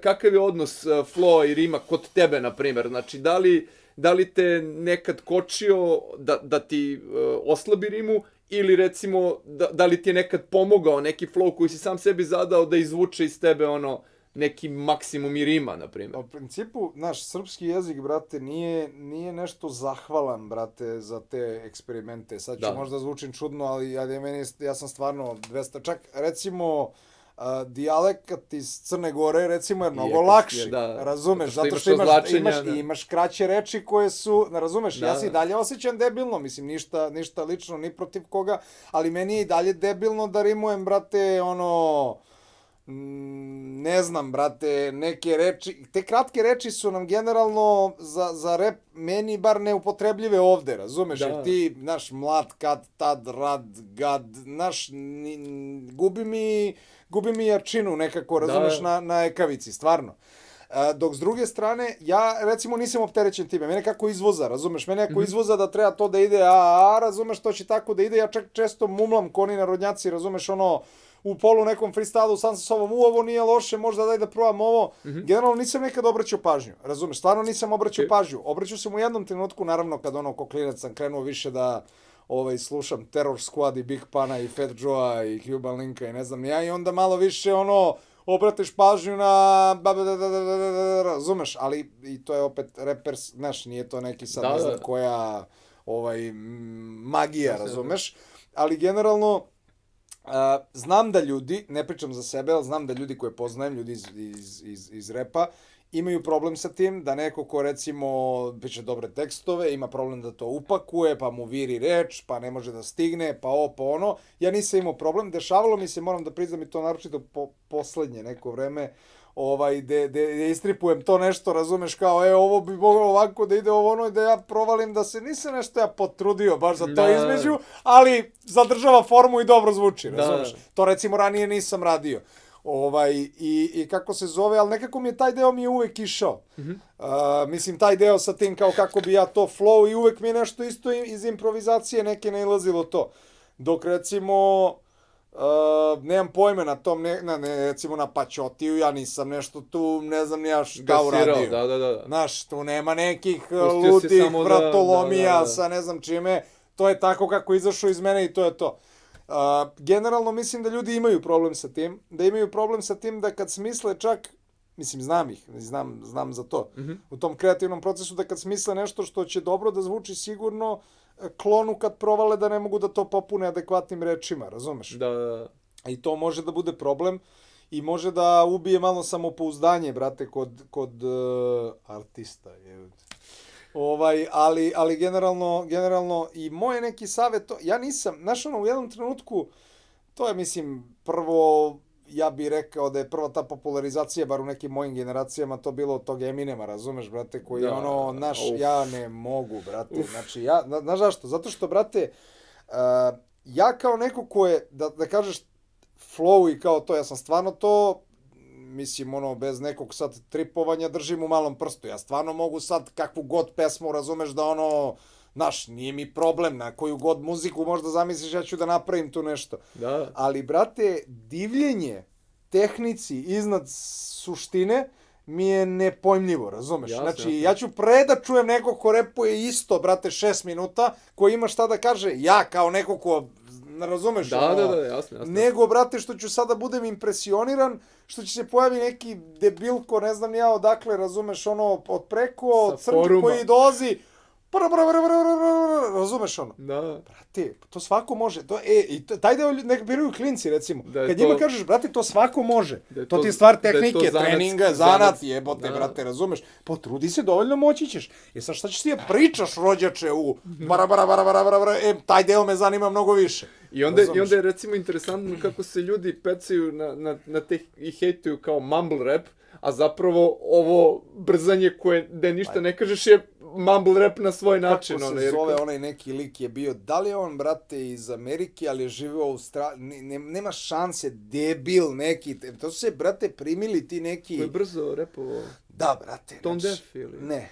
Kakav je odnos flowa i rima kod tebe, na primjer? Znači, da li te nekad kočio da ti oslabi rimu ili, recimo, da li ti je nekad pomogao neki flow koji si sam sebi zadao da izvuče iz tebe neki maksimum i rima, na primjer? U principu, naš srpski jezik, brate, nije nešto zahvalan, brate, za te eksperimente. Sad ću možda zvučim čudno, ali ja sam stvarno 200... Čak, recimo... dijalekat iz Crne Gore, recimo, je mnogo lakši, razumeš, zato što imaš kraće reči koje su, razumeš, ja se i dalje osjećam debilno, mislim, ništa lično, ni protiv koga, ali meni je i dalje debilno da rimujem, brate, ne znam, brate, neke reči, te kratke reči su nam generalno za rep meni bar neupotrebljive ovde, razumeš, jer ti, znaš, mlad, kad, tad, rad, gad, znaš, gubi mi jačinu nekako, razumeš, na ekavici, stvarno. Dok s druge strane, ja recimo nisam opterećen time, mene kako izvoza, razumeš, mene ako izvoza da treba to da ide, razumeš, to će tako da ide, ja čak često mumlam ko oni narodnjaci, razumeš, u polu nekom freestylu sam sa sobom, ovo nije loše, možda daj da probam ovo. Generalno nisam nekad obraćao pažnju, razumeš, stvarno nisam obraćao pažnju. Obraćao sam u jednom trenutku, naravno kad ko klinac sam krenuo više da slušam Terror Squad i Big Pana i Fat Joe-a i Cuban Linka i ne znam ja, i onda malo više obratiš pažnju na razumeš, ali i to je opet reper, znaš, nije to neki sad ne znam koja magija, razumeš, ali generalno znam da ljudi, ne pričam za sebe, ali znam da ljudi koje poznajem, ljudi iz repa, imaju problem sa tim da neko ko recimo piše dobre tekstove, ima problem da to upakuje, pa mu viri reč, pa ne može da stigne, pa ovo, pa ono. Ja nisam imao problem, dešavalo mi se, moram da priznam i to naročito poslednje neko vreme, gde istripujem to nešto, razumeš, kao, ovo bi moglo ovako da ide ovo ono, i da ja provalim da se nisam nešto ja potrudio baš za to između, ali zadržava formu i dobro zvuči, razumeš. To recimo ranije nisam radio. I kako se zove, ali nekako mi je taj deo uvek išao. Mislim, taj deo sa tim kao kako bi ja to flow i uvek mi je nešto isto iz improvizacije neke nailazilo to. Dok recimo, nemam pojme na tom, recimo na Paćotiju, ja nisam nešto tu, ne znam ja šta uradio. Znaš, tu nema nekih ludih vratolomija sa ne znam čime, to je tako kako izašao iz mene i to je to. Generalno mislim da ljudi imaju problem sa tim, da kad smisle čak, mislim znam ih, znam za to, u tom kreativnom procesu da kad smisle nešto što će dobro da zvuči sigurno, klonu kad provale da ne mogu da to popune adekvatnim rečima, razumeš? Da. I to može da bude problem i može da ubije malo samopouzdanje, brate, kod artista. Ali generalno i moj neki savjet, ja nisam, znaš ono, u jednom trenutku, to je, mislim, prvo, ja bih rekao da je prva ta popularizacija, bar u nekim mojim generacijama, to bilo od tog Eminema, razumeš, brate, koji je ja ne mogu, brate, znači, znaš zašto? Zato što, brate, ja kao neko ko je, da kažeš, flow i kao to, ja sam stvarno to, mislim, bez nekog sad tripovanja držim u malom prstu. Ja stvarno mogu sad kakvu god pesmu, razumeš, da znaš, nije mi problem, na koju god muziku možda zamisliš, ja ću da napravim tu nešto. Da. Ali, brate, divljenje tehnici iznad suštine mi je nepojmljivo, razumeš? Jasne, znači, ja ću da čujem nekog ko repuje isto, brate, 6 minuta, koji ima šta da kaže, ja kao neko ko, razumeš? Da, jasno. Nego, brate, što ću sada budem impresioniran, što će se pojavi neki debilko, ne znam ja odakle, razumeš, od preko, crnki koji dolazi, razumeš ono? Da. Brate, to svako može. I taj deo nek biraju klinci, recimo. Kad njima kažeš, brate, to svako može. To ti je stvar tehnike, treninga, zanat, jebote, brate, razumeš? Potrudi se, dovoljno moći ćeš. Sad šta ćeš ti pričaš, rođače, taj deo me zanima mnogo više. I onda je, recimo, interesantno kako se ljudi pecaju na te i hejtuju kao mumble rap, a zapravo ovo brzanje koje, da ništa ne kažeš, je mumble rap na svoj način. Kako se zove onaj neki lik je bio, da li je on, brate, iz Amerike, ali je živio u Australiji, nema šanse, debil neki, to su se, brate, primili ti neki... Ko je brzo repovao? Da, brate. Tone Deaf ili? Ne.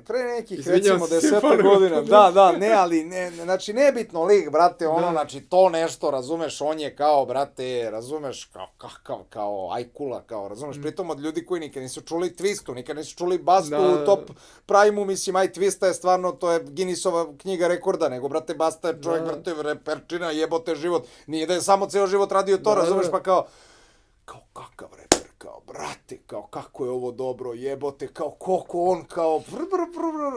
Pre nekih, recimo, 10 godina. Da, ali, znači, nebitno lik, brate, znači, to nešto, razumeš, on je kao, brate, razumeš, kao ajkula, kao, razumeš, pritom od ljudi koji nikad nisu čuli Twistu, nikad nisu čuli Bastu u top prime-u, mislim, Twista je stvarno, to je Guinnessova knjiga rekorda, nego, brate, Basta je čovjek, brate, reperčina, jebote život, nije da je samo ceo život radio to, razumeš, pa kao kakav reper, kao, brate, kao, kako je ovo dobro, jebote, kao, koliko on, kao,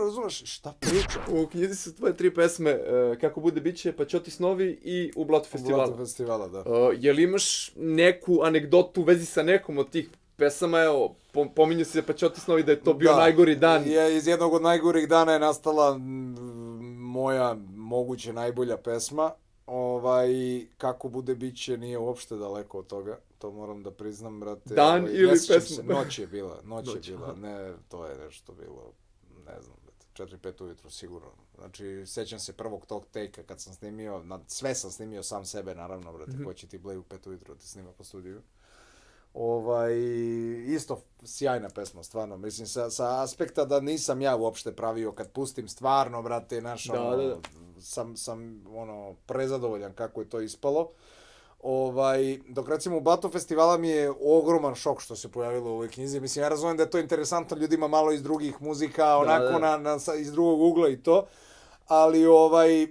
razumeš, šta priča? U knjizi su tvoje 3 pesme, Kako bude biće, Pa Ćoti snovi i U blatu festivala. U blatu festivala, da. Jel imaš neku anegdotu u vezi sa nekom od tih pesama, evo, pominje se Pa Ćoti snovi da je to bio najgori dan. Iz jednog od najgorih dana je nastala moja moguće najbolja pesma. Kako bude biće nije uopšte daleko od toga, to moram da priznam, brate. Dan ili pesma? Noć je bila, ne, to je nešto bilo, ne znam, 4-5 ujutru sigurno. Znači, sećam se prvog tog take-a kad sam snimio, sve sam snimio sam sebe, naravno, brate, ko će ti Blej u 5 ujutru ti snima po studiju. Isto sjajna pesma, stvarno, mislim, sa aspekta da nisam ja uopšte pravio, kad pustim stvarno, brate, sam prezadovoljan kako je to ispalo. Dok recimo u Blatu festivala mi je ogroman šok što se pojavilo u ovoj knjizi, mislim, ja razumijem da je to interesantno ljudima malo iz drugih muzika, onako iz drugog ugla i to, ali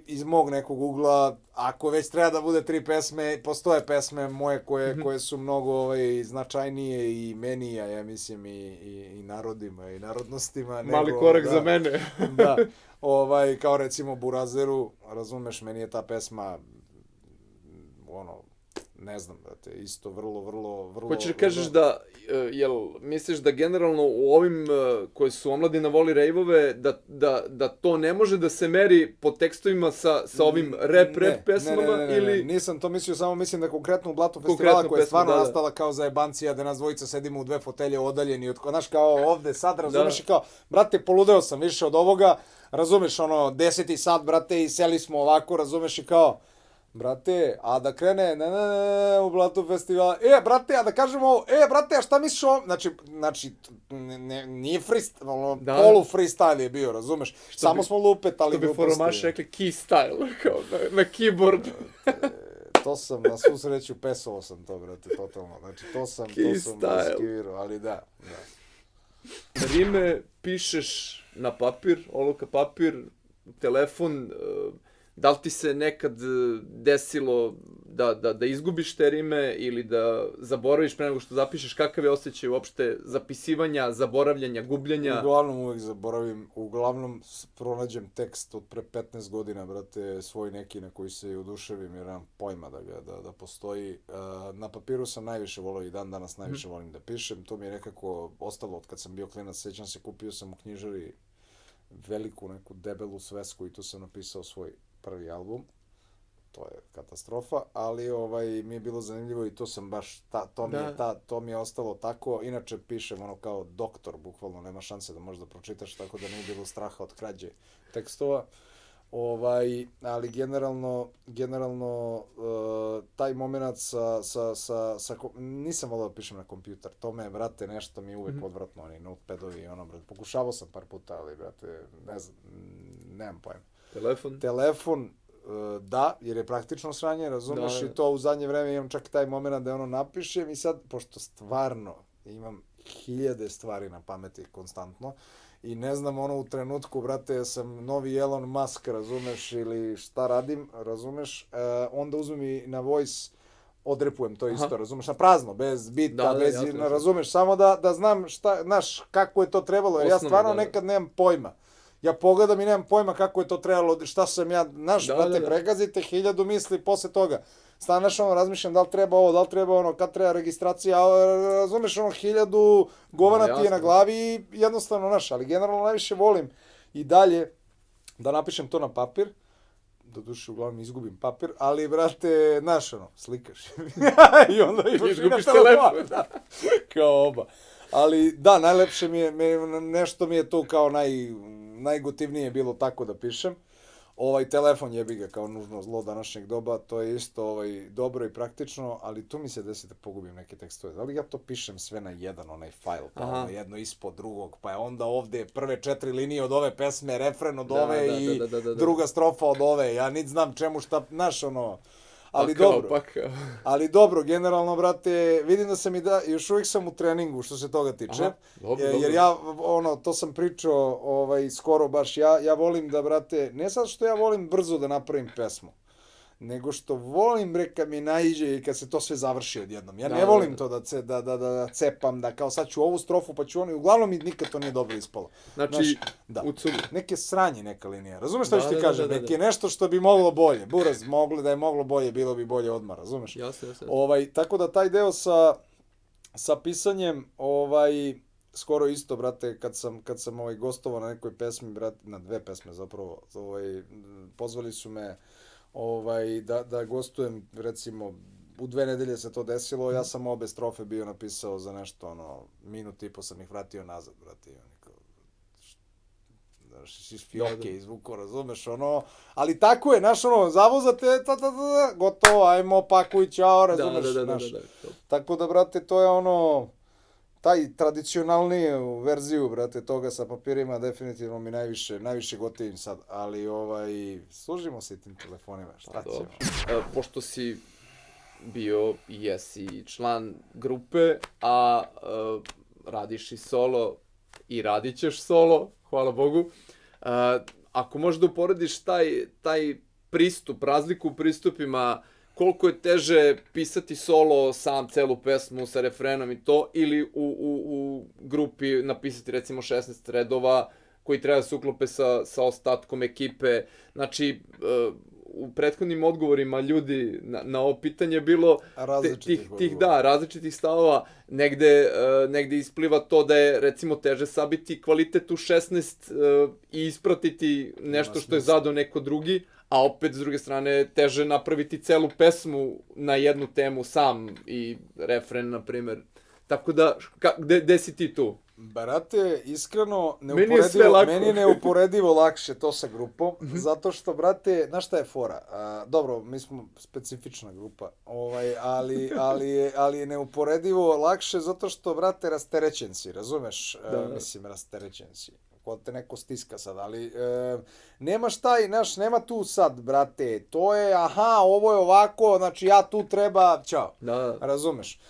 iz mog nekog ugla, ako već treba da bude 3 pesme, postoje pesme moje koje su mnogo značajnije i meni, a ja mislim i narodima i narodnostima. Mali korak za mene. Da, kao recimo Burazeru, razumeš, meni je ta pesma, ne znam, brate, isto vrlo... Hoćeš da kažeš da, misliš da generalno u ovim koji su omladina voli rejvove, da to ne može da se meri po tekstovima sa ovim rap pesmama ili... Nisam to mislio, samo mislim da konkretno u Blatu festivala koja je stvarno nastala kao zajebancija, da nas dvojica sedimo u 2 fotelje odaljeni, znaš, kao ovde sad, razumeš, i kao, brate, poludeo sam više od ovoga, razumeš, 10. sat, brate, i seli smo ovako, razumeš, i kao... Brate, a da krene, u Blatu festivala, brate, a da kažemo ovo, brate, a šta misliš ovo? Znači, nije freestyle, polu freestyle je bio, razumeš? Samo smo lupetali gluposti. To bi foromaši rekli key style, kao na keyboard. To sam, na svu sreću, pesovao sam to, brate, totalno. Znači, to sam eskivirao, ali da. Rime pišeš na papir, olovka papir, telefon, Da li ti se nekad desilo da izgubiš te rime ili da zaboraviš pre nego što zapišeš? Kakav je osjećaj uopšte zapisivanja, zaboravljanja, gubljenja? Uglavnom uvek zaboravim, uglavnom pronađem tekst od pre 15 godina, brate, svoj neki na koji se oduševim jer nemam pojma da postoji. Na papiru sam najviše volao i dan danas najviše volim da pišem. To mi je nekako ostalo od kad sam bio klinac. Sećam se, kupio sam u knjižari veliku neku debelu svesku i tu sam napisao svoj prvi album. To je katastrofa, ali mi je bilo zanimljivo i to sam baš, to mi je ostalo tako. Inače pišem ono kao doktor, bukvalno nema šanse da možda pročitaš, tako da nije bilo straha od krađe tekstova. Ali generalno taj moment nisam volao da pišem na kompjuter. To me, brate, nešto mi je uvek odvratno, oni notepadovi i ono, brate. Pokušavao sam par puta, ali, brate, ne znam, nemam pojma. Telefon, da, jer je praktično sranje, razumeš, i to u zadnje vreme imam čak taj moment da ono napišem i sad, pošto stvarno imam hiljade stvari na pameti konstantno i ne znam ono u trenutku, brate, sam novi Elon Musk, razumeš, ili šta radim, razumeš, onda uzmem i na voice odrepujem to isto, razumeš, na prazno, bez bita, razumeš, samo da znam kako je to trebalo, jer ja stvarno nekad nemam pojma. Ja pogledam i nemam pojma kako je to trebalo, šta sam ja, brate, pregazite 1000 misli posle toga. Staneš razmišljam da li treba ovo, da li treba ono, kad treba registracija, razumeš 1000 govana ti je na glavi i jednostavno, ali generalno najviše volim i dalje da napišem to na papir, doduše uglavnom izgubim papir, ali, brate, slikaš i onda imaš i na telefon, kao oba. Ali, da, najlepše mi je, nešto mi je to kao najgotivnije bilo tako da pišem. Telefon jebi ga kao nužno zlo današnjeg doba, to je isto dobro i praktično, ali tu mi se desi da pogubim neke tekstove. Da li ja to pišem sve na jedan onaj fajl, pa jedno ispod drugog, pa je onda ovde prve 4 linije od ove pesme, refren od ove i druga strofa od ove. Ja niti znam čemu šta, ali dobro, generalno, brate, vidim da sam još uvijek sam u treningu što se toga tiče, jer ja, to sam pričao skoro baš, ja volim da, brate, ne sad što ja volim brzo da napravim pesmu, nego što volim, bre, kad mi naiđe i kad se to sve završi odjednom. Ja ne volim to da cepam, da kao sad ću ovu strofu pa ću ono, i uglavnom mi nikad to nije dobro ispalo. Znači, u cugu. Neke sranje neka linija, razumeš što ću ti kažem? Neke nešto što bi moglo bolje, buraz, da je moglo bolje, bilo bi bolje odmah, razumeš? Jasno. Tako da taj deo sa pisanjem, skoro isto, brate, kad sam gostovao na nekoj pesmi, brate, na 2 pesme zapravo, pozvali su me da gostujem, recimo, u 2 nedelje se to desilo, ja sam obe strofe bio napisao za nešto, minut i po sam ih vratio nazad, brate, iz fioke izvuko, razumeš, ali tako je, zavozate, gotovo, ajmo, pakuj, čao, razumeš, tako da, brate, to je taj tradicionalniju verziju, brate, toga sa papirima, definitivno mi najviše gotivim sad, ali služimo se i tim telefonima, šta ćemo? Pošto si bio i jesi član grupe, a radiš i solo i radit ćeš solo, hvala Bogu, ako možeš da uporediš taj pristup, razliku u pristupima, koliko je teže pisati solo sam celu pesmu sa refrenom i to, ili u grupi napisati recimo 16 redova koji treba da se uklope sa ostatkom ekipe. Znači, u prethodnim odgovorima ljudi na ovo pitanje je bilo različitih stavova. Negde ispliva to da je recimo teže sabiti kvalitet u 16 i ispratiti nešto što je zadao neko drugi, a opet, s druge strane, teže napraviti celu pesmu na jednu temu sam i refren, na primer. Tako da, gde si ti tu? Brate, iskreno, meni je neuporedivo lakše to sa grupom, zato što, brate, znaš šta je fora? Dobro, mi smo specifična grupa, ali je neuporedivo lakše zato što, brate, rasterećen si, razumeš? Mislim, rasterećen si. ko te neko stiska sad, ali nemaš taj, znaš, nema tu sad, brate, to je, aha, ovo je ovako, znači ja tu treba, ćao, razumeš?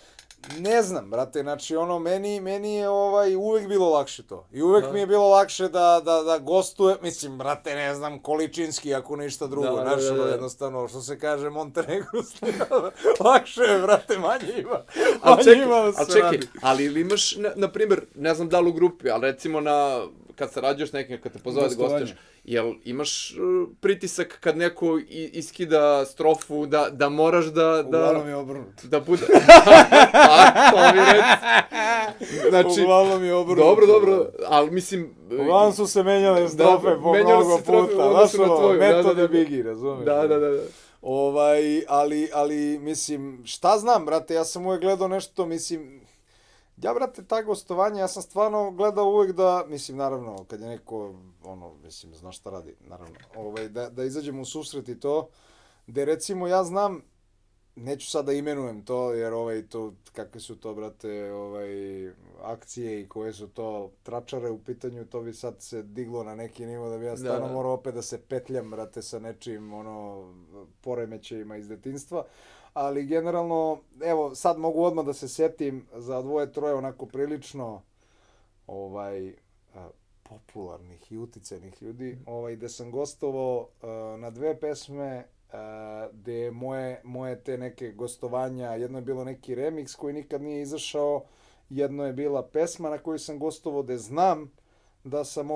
Ne znam, brate, znači ono, meni je uvek bilo lakše to. I uvek mi je bilo lakše da gostuje, mislim, brate, ne znam, količinski, ako ništa drugo, znaš, ono, jednostavno, što se kaže, Montenegro, lakše je, brate, manje ima. Čekaj, ali ili imaš, na primjer, ne znam da li u grupi, ali recimo kad sarađuješ s nekim, kad te pozove da gostuješ, jel imaš pritisak kad neko iskida strofu da moraš da... Uglavnom je obrnuto. Da bude... to mi reci. Znači, uglavnom je obrnuto. Dobro, ali mislim... Uglavnom su se menjale strofe po mnogo puta. Znaš ono, metode Bigi, razumiješ? Da. Ali, mislim, šta znam, brate, ja sam uvek gledao nešto, mislim... Ja, brate, ta gostovanja, ja sam stvarno gledao uvek da, mislim, naravno, kad je neko, mislim, zna šta radi, naravno, da izađemo u susret i to, gde, recimo, ja znam, neću sad da imenujem to, jer, to, kakve su to, brate, akcije i koje su to tračare u pitanju, to bi sad se diglo na neki nivo, da bi ja stvarno morao opet da se petljam, brate, sa nečim, poremećajima iz detinjstva. Ali generalno, evo, sad mogu odmah da se setim za dvoje, troje onako prilično popularnih i uticajnih ljudi, gde sam gostovao na dve pesme, gde moje te neke gostovanja, jedno je bilo neki remix koji nikad nije izašao, jedno je bila pesma na koju sam gostovao, gde znam da sam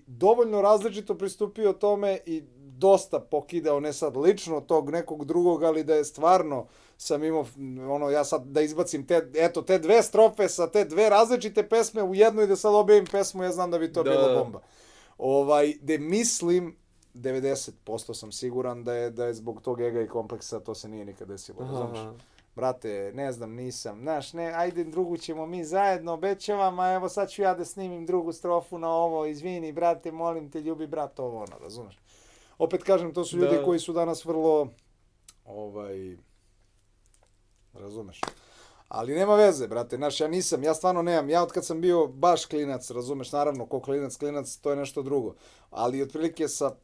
dovoljno različito pristupio tome i dosta pokidao, ne sad lično tog nekog drugog, ali da je stvarno sam imao, ja sad da izbacim te dve strofe sa te dve različite pesme u jednu i da sad objavim pesmu, ja znam da bi to bilo bomba. Da mislim, 90% sam siguran da je zbog tog ega i kompleksa to se nije nikad desilo, razumiješ? Brate, ne znam, nisam, znaš, ajde drugu ćemo mi zajedno, obećavam, a evo sad ću ja da snimim drugu strofu na ovo, izvini, brate, molim te, ljubi brat, ovo, razumiješ? Opet kažem, to su ljudi koji su danas vrlo, razumeš? Ali nema veze, brate, znaš, ja stvarno nemam, ja od kad sam bio baš klinac, razumeš, naravno, ko klinac, to je nešto drugo, ali otprilike sa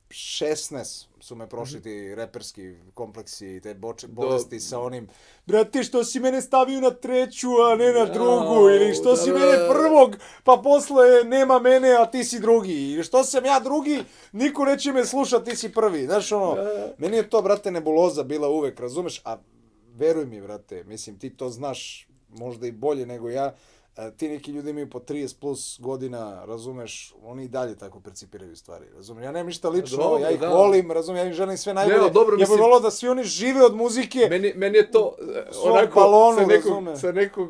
16 su me prošli ti reperski kompleksi, te bolesti sa onim, brate, što si mene stavio na treću, a ne na drugu, ili što si mene prvog, pa posle nema mene, a ti si drugi, ili što sam ja drugi, niko neće me slušati, ti si prvi, znaš meni je to, brate, nebuloza bila uvek, razumeš, a veruj mi, brate, mislim, ti to znaš možda i bolje nego ja, ti neki ljudi imaju po 30 plus godina, razumeš, oni i dalje tako percipiraju stvari, razumeš, ja nemam ništa lično, ja ih volim, razumeš, ja im želim sve najbolje, ja bih volao da svi oni žive od muzike, meni je to onako sa nekog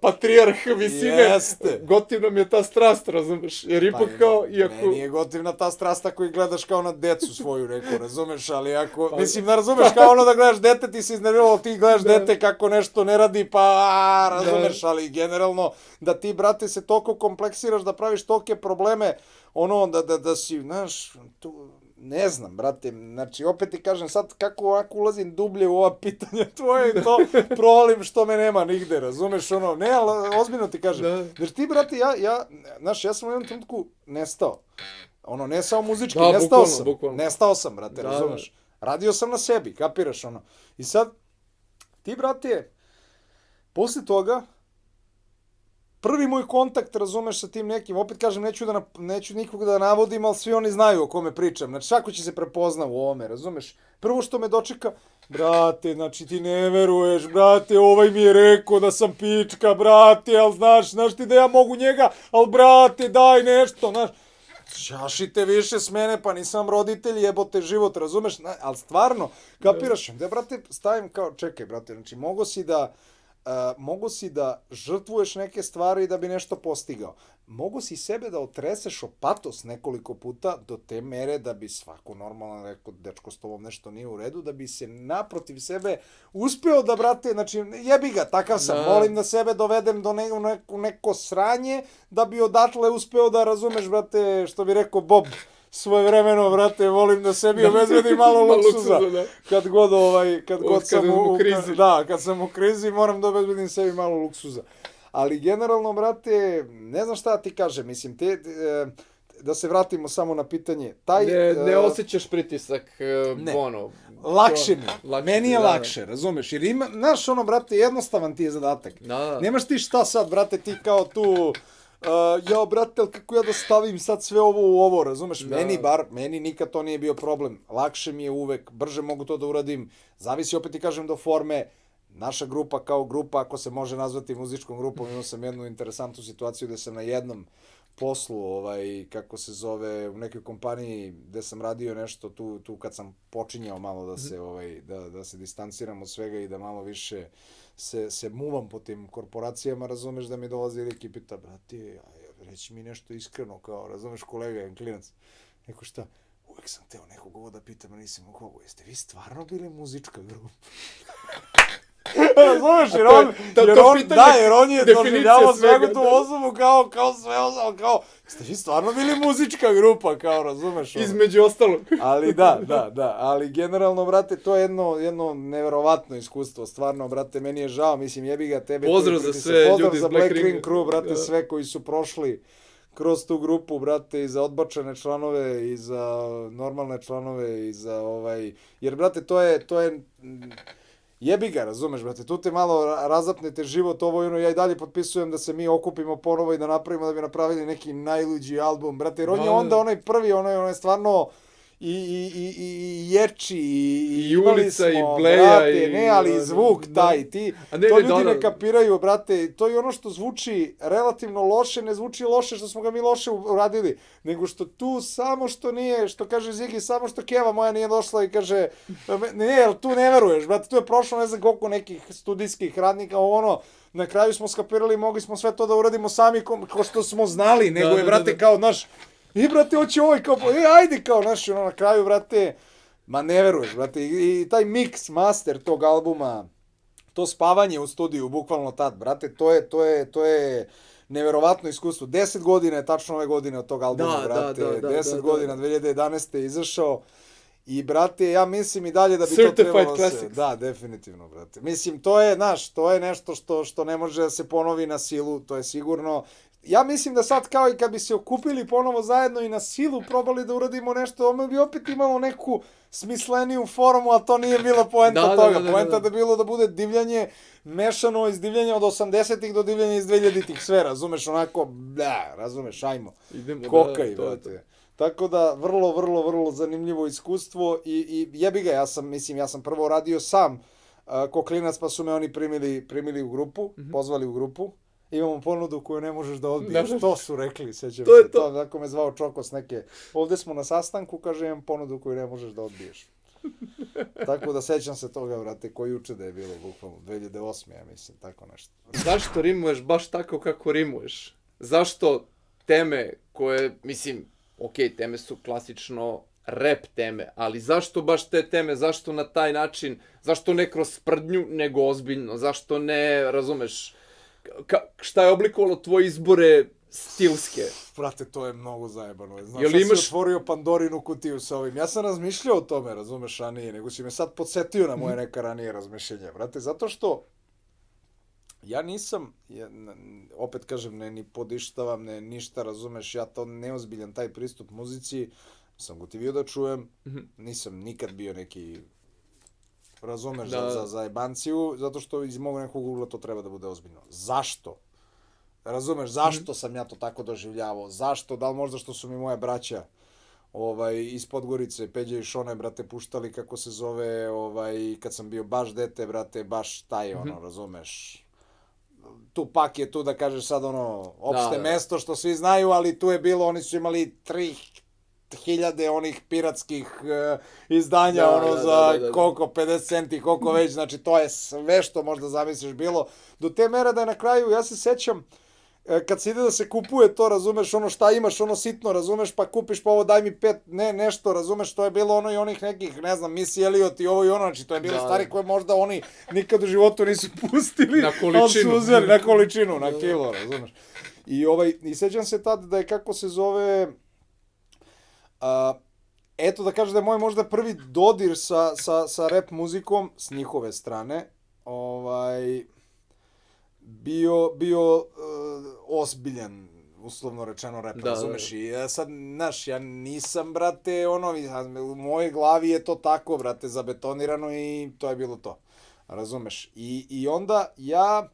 patrijarh visine, gotivna mi je ta strast, razumeš, jer ipak kao, iako... Meni je gotivna ta strasta koju gledaš kao na decu svoju neku, razumeš, ali ako, mislim, da razumeš, kao da gledaš dete, ti se iznerviralo, ti gledaš dete kako nešto ne radi, pa, razumeš, ali generalno, da ti, brate, se toliko kompleksiraš, da praviš tolike probleme, da si, znaš, ne znam, brate, znači, opet ti kažem, sad kako ovako ulazim dublje u ova pitanja tvoje i to provalim što me nema nigde, razumeš, ne, ali ozbiljno ti kažem. Znači, ti, brate, znaš, ja sam u jednom trenutku nestao, ne samo muzički, nestao sam, brate, razumeš, radio sam na sebi, kapiraš, i sad, ti, brate, posle toga, prvi moj kontakt, razumeš, sa tim nekim, opet kažem, neću nikog da navodim, ali svi oni znaju o kome pričam, znači svako će se prepozna u ovome, razumeš? Prvo što me dočeka, brate, znači ti ne veruješ, brate, ovaj mi je rekao da sam pička, brate, ali znaš ti da ja mogu njega, ali brate, daj nešto, znaš, čašite više s mene, pa nisam roditelj, jebote život, razumeš, ali stvarno, kapiraš, da, brate, stavim kao, čekaj, brate, znači mogu si da žrtvuješ neke stvari da bi nešto postigao. Mogu si sebe da otreseš o patos nekoliko puta do te mere da bi svako normalno rekao, dečko, s tobom nešto nije u redu, da bi se naprotiv sebe uspeo da, brate, znači, jebi ga, takav sam, molim da sebe dovedem do neko sranje, da bi odatle uspeo da razumeš, brate, što bi rekao Bob, svojevremeno, brate, volim da sebi obezbedim malo luksuza. Kad god sam u krizi. Da, kad sam u krizi, moram da obezbedim sebi malo luksuza. Ali generalno, brate, ne znam šta ti kažem, mislim, da se vratimo samo na pitanje. Ne osjećaš pritisak, ono... Lakše mi. Meni je lakše, razumeš? Jer ima, znaš, ono, brate, jednostavan ti je zadatak. Da. Nemaš ti šta sad, brate, ti kao tu... brate, ali kako ja da stavim sad sve ovo u ovo, razumeš? Meni nikad to nije bio problem. Lakše mi je uvek, brže mogu to da uradim. Zavisi, opet ti kažem, do forme. Naša grupa kao grupa, ako se može nazvati muzičkom grupom, imao sam jednu interesantnu situaciju da sam na jednom poslu, kako se zove, u nekoj kompaniji gde sam radio nešto, tu kad sam počinjao malo da se, da se distanciram od svega i da malo više se muvam po tim korporacijama, razumeš, da mi dolazi lik i pita, brate, reći mi nešto iskreno, kao, razumeš, kolega, jedan klinac, neko šta, uvek sam teo nekog ovo da pitam, a nisam mogu, jeste vi stvarno bili muzička grupa? Razumeš, jer on je doživljavao svegu tu osobu kao sve osobu, kao, ste vi stvarno bili muzička grupa, kao, razumeš? Između ostalog. Ali da, ali generalno, brate, to je jedno neverovatno iskustvo, stvarno, brate, meni je žao, mislim, jebi ga tebe. Pozdrav za sve ljudi iz Black Ring Crew, brate, sve koji su prošli kroz tu grupu, brate, i za odbačene članove, i za normalne članove, i za jer, brate, to je jebi ga, razumeš, brate, tu te malo razapnete život, ja i dalje potpisujem da se mi okupimo ponovo i da napravimo, da bi napravili neki najluđi album, brate, jer on je onda onaj prvi, on je stvarno i ječi, i ulica, i bleja, brate, ali i zvuk taj, to ljudi ne kapiraju, brate, to je ono što zvuči relativno loše, ne zvuči loše što smo ga mi loše uradili, nego što tu samo što nije, što kaže Zigi, samo što Keva moja nije došla i kaže, ne, tu ne veruješ, brate, tu je prošlo ne znam koliko nekih studijskih radnika, na kraju smo skapirali, mogli smo sve to da uradimo sami ko što smo znali, nego je, brate, kao, znaš, brate, hoće kao, ajde, kao, znaš, na kraju, brate, ma ne veruješ, brate, i taj mix, master tog albuma, to spavanje u studiju, bukvalno tad, brate, to je neverovatno iskustvo. 10 godina je tačno ove godine od tog albuma, brate, 10 godina, 2011. je izašao. I, brate, ja mislim i dalje da bi to trebalo da se... Da, definitivno, brate. Mislim, to je nešto što ne može da se ponovi na silu, to je sigurno. Ja mislim da sad kao i kad bi se okupili ponovo zajedno i na silu probali da uradimo nešto, ono bi opet imalo neku smisleniju formu, a to nije bila poenta toga. Poenta da bilo da bude divljanje mešano iz divljanja od 80-ih do divljanja iz 2000-ih, sve, razumeš, onako, razumeš, ajmo, kokaj, brate. Tako da, vrlo zanimljivo iskustvo i jebi ga, ja sam prvo radio sam ko klinac, pa su me oni primili u grupu, pozvali u grupu. Imamo ponudu koju ne možeš da odbiješ, to su rekli, sećam se, to, tako me zvao Čokos neke, ovde smo na sastanku, kaže, imam ponudu koju ne možeš da odbiješ. Tako da sećam se toga, brate, ko juče da je bilo, bukvalno, 2008. ja mislim, tako nešto. Zašto rimuješ baš tako kako rimuješ? Zašto teme koje, mislim, teme su klasično rap teme, ali zašto baš te teme, zašto na taj način, zašto ne kroz sprdnju, nego ozbiljno, zašto ne, razumeš, šta je oblikovalo tvoje izbore stilske? Brate, to je mnogo zajebano. Znaš, ja si otvorio Pandorinu kutiju sa ovim. Ja sam razmišljao o tome, razumeš, ranije, nego si me sad podsjetio na moje neka ranije razmišljenja, brate, zato što ja nisam, opet kažem, ne ni podištavam, ne ništa, razumeš, ja to neozbiljan taj pristup muzici, sam gotivio da čujem, nisam nikad bio neki, razumeš, za jebanciju, zato što iz mog nekog ugla to treba da bude ozbiljno. Zašto? Razumeš, zašto sam ja to tako doživljavao? Zašto? Da li možda što su mi moja braća iz Podgorice, Peđa i Šone, brate, puštali, kako se zove, kad sam bio baš dete, brate, baš taj, razumeš, Tupak je tu, da kažeš sad, opšte mesto što svi znaju, ali tu je bilo, oni su imali 3000 onih piratskih izdanja, za koliko, 50 centi, koliko već, znači to je sve što možda zamisliš bilo, do te mere da je na kraju, ja se sećam, kad se ide da se kupuje to, razumeš, šta imaš, sitno, razumeš, pa kupiš, pa ovo daj mi 5, nešto, razumeš, to je bilo i onih nekih, ne znam, Missy Elliot i ovo i znači to je bili stvari koje možda oni nikad u životu nisu pustili, na količinu, ali su uzeli na količinu, na kilo, razumeš. I sećam se tad da je, kako se zove, eto da kažem da je moj možda prvi dodir sa rap muzikom s njihove strane, bio ozbiljan, uslovno rečeno rap, Da, razumeš? I ja sad, znaš, ja nisam, brate, u mojoj glavi je to tako, brate, zabetonirano i to je bilo to. Razumeš? I onda ja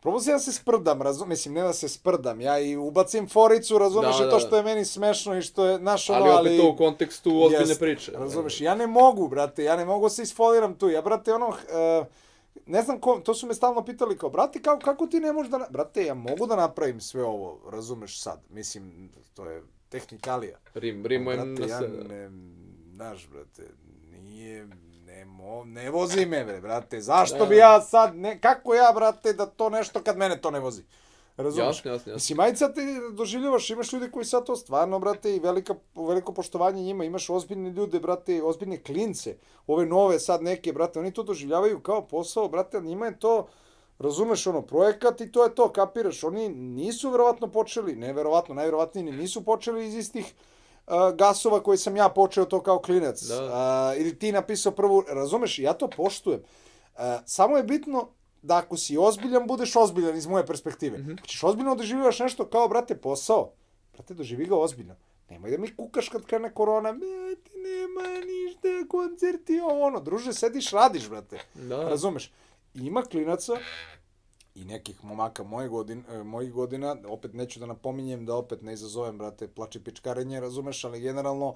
probao sam da se sprdam, mislim, ne da se sprdam, ja i ubacim foricu, razumeš, i to što je meni smešno i što je, znaš, ali opet to u kontekstu ozbiljne priče. Razumeš, ja ne mogu, brate, ja ne mogu se isfoliram tu, ja, brate, ne znam ko, to su me stalno pitali kao, brate, kako ti ne možeš da, brate, ja mogu da napravim sve ovo, razumeš sad, mislim, to je tehnikalija. Rimujem na sve. Znaš, brate, ne vozi me, bre, brate, zašto bi ja sad, kako ja, brate, da to nešto kad mene to ne vozi? Razumeš? Jasno. Mislim, ajde sad ti doživljavaš, imaš ljudi koji sad to stvarno, brate, i veliko poštovanje njima, imaš ozbiljne ljude, brate, ozbiljne klince, ove nove sad neke, brate, oni to doživljavaju kao posao, brate, njima je to, razumeš, projekat i to je to, kapiraš, oni nisu verovatno počeli, najverovatnije nisu počeli iz istih gasova koje sam ja počeo to kao klinac, ili ti napisao prvu, razumeš, ja to poštujem. Samo je bitno da ako si ozbiljan, budeš ozbiljan iz moje perspektive. Ako ćeš ozbiljno doživljaš nešto kao, brate, posao, brate, doživi ga ozbiljno. Nemoj da mi kukaš kad krene korona, nema ništa, koncerti, druže, sediš, radiš, brate. Razumeš? Ima klinaca i nekih momaka mojih godina, opet neću da napominjem, da opet ne izazovem, brate, plač i pičkarenje, razumeš, ali generalno,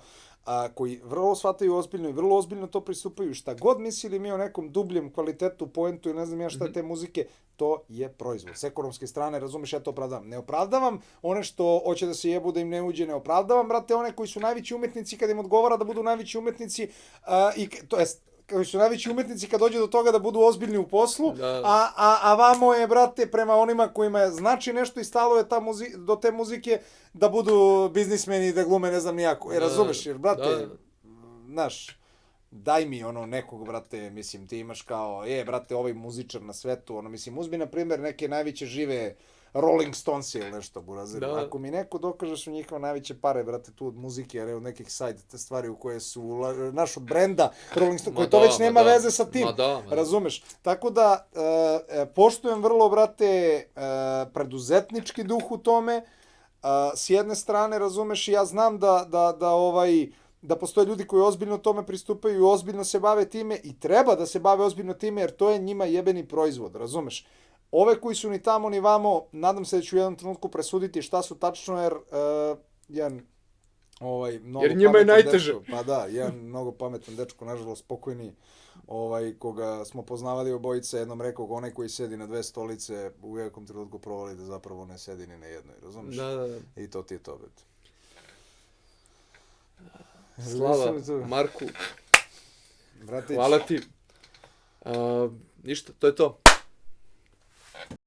koji vrlo shvataju ozbiljno i vrlo ozbiljno to pristupaju, šta god mislili mi o nekom dubljem kvalitetu, poentu i ne znam ja šta te muzike, to je proizvod. S ekonomske strane, razumeš, ja to opravdavam. Ne opravdavam one što hoće da se jebu, da im ne uđe, ne opravdavam, brate, one koji su najveći umetnici kad im odgovara da budu najveći umetnici, to jest, koji su najveći umetnici kad dođe do toga da budu ozbiljni u poslu, a vamo je, brate, prema onima kojima znači nešto i stalo je do te muzike, da budu biznismeni i da glume ne znam nijako. Razumeš, jer, brate, znaš, daj mi nekog, brate, mislim, ti imaš kao, brate, ovaj muzičar na svetu, mislim, uzmi, na primjer, neke najveće žive Rolling Stones ili nešto, burazir. Ako mi neko dokaže su njihove najveće pare, brate, tu od muzike, ali od nekih sajta, te stvari u koje su našo brenda Rolling Stones, koje to već nema veze sa tim, razumeš? Tako da, poštujem vrlo, brate, preduzetnički duh u tome, s jedne strane, razumeš, ja znam da postoje ljudi koji ozbiljno tome pristupaju i ozbiljno se bave time i treba da se bave ozbiljno time, jer to je njima jebeni proizvod, razumeš? Ove koji su ni tamo ni vamo, nadam se da ću u jednom trenutku presuditi šta su tačno, jer jer njima je najteže. Pa da, jedan mnogo pametan dečko, nažalost pokojni, koga smo poznavali obojice, jednom rekao, onaj koji sedi na dve stolice u velikom trenutku provali da zapravo ne sedi ni na jednoj, razumiješ? Da. I to ti je to, bet. Slava, Marku, hvala ti. Ništa, to je to.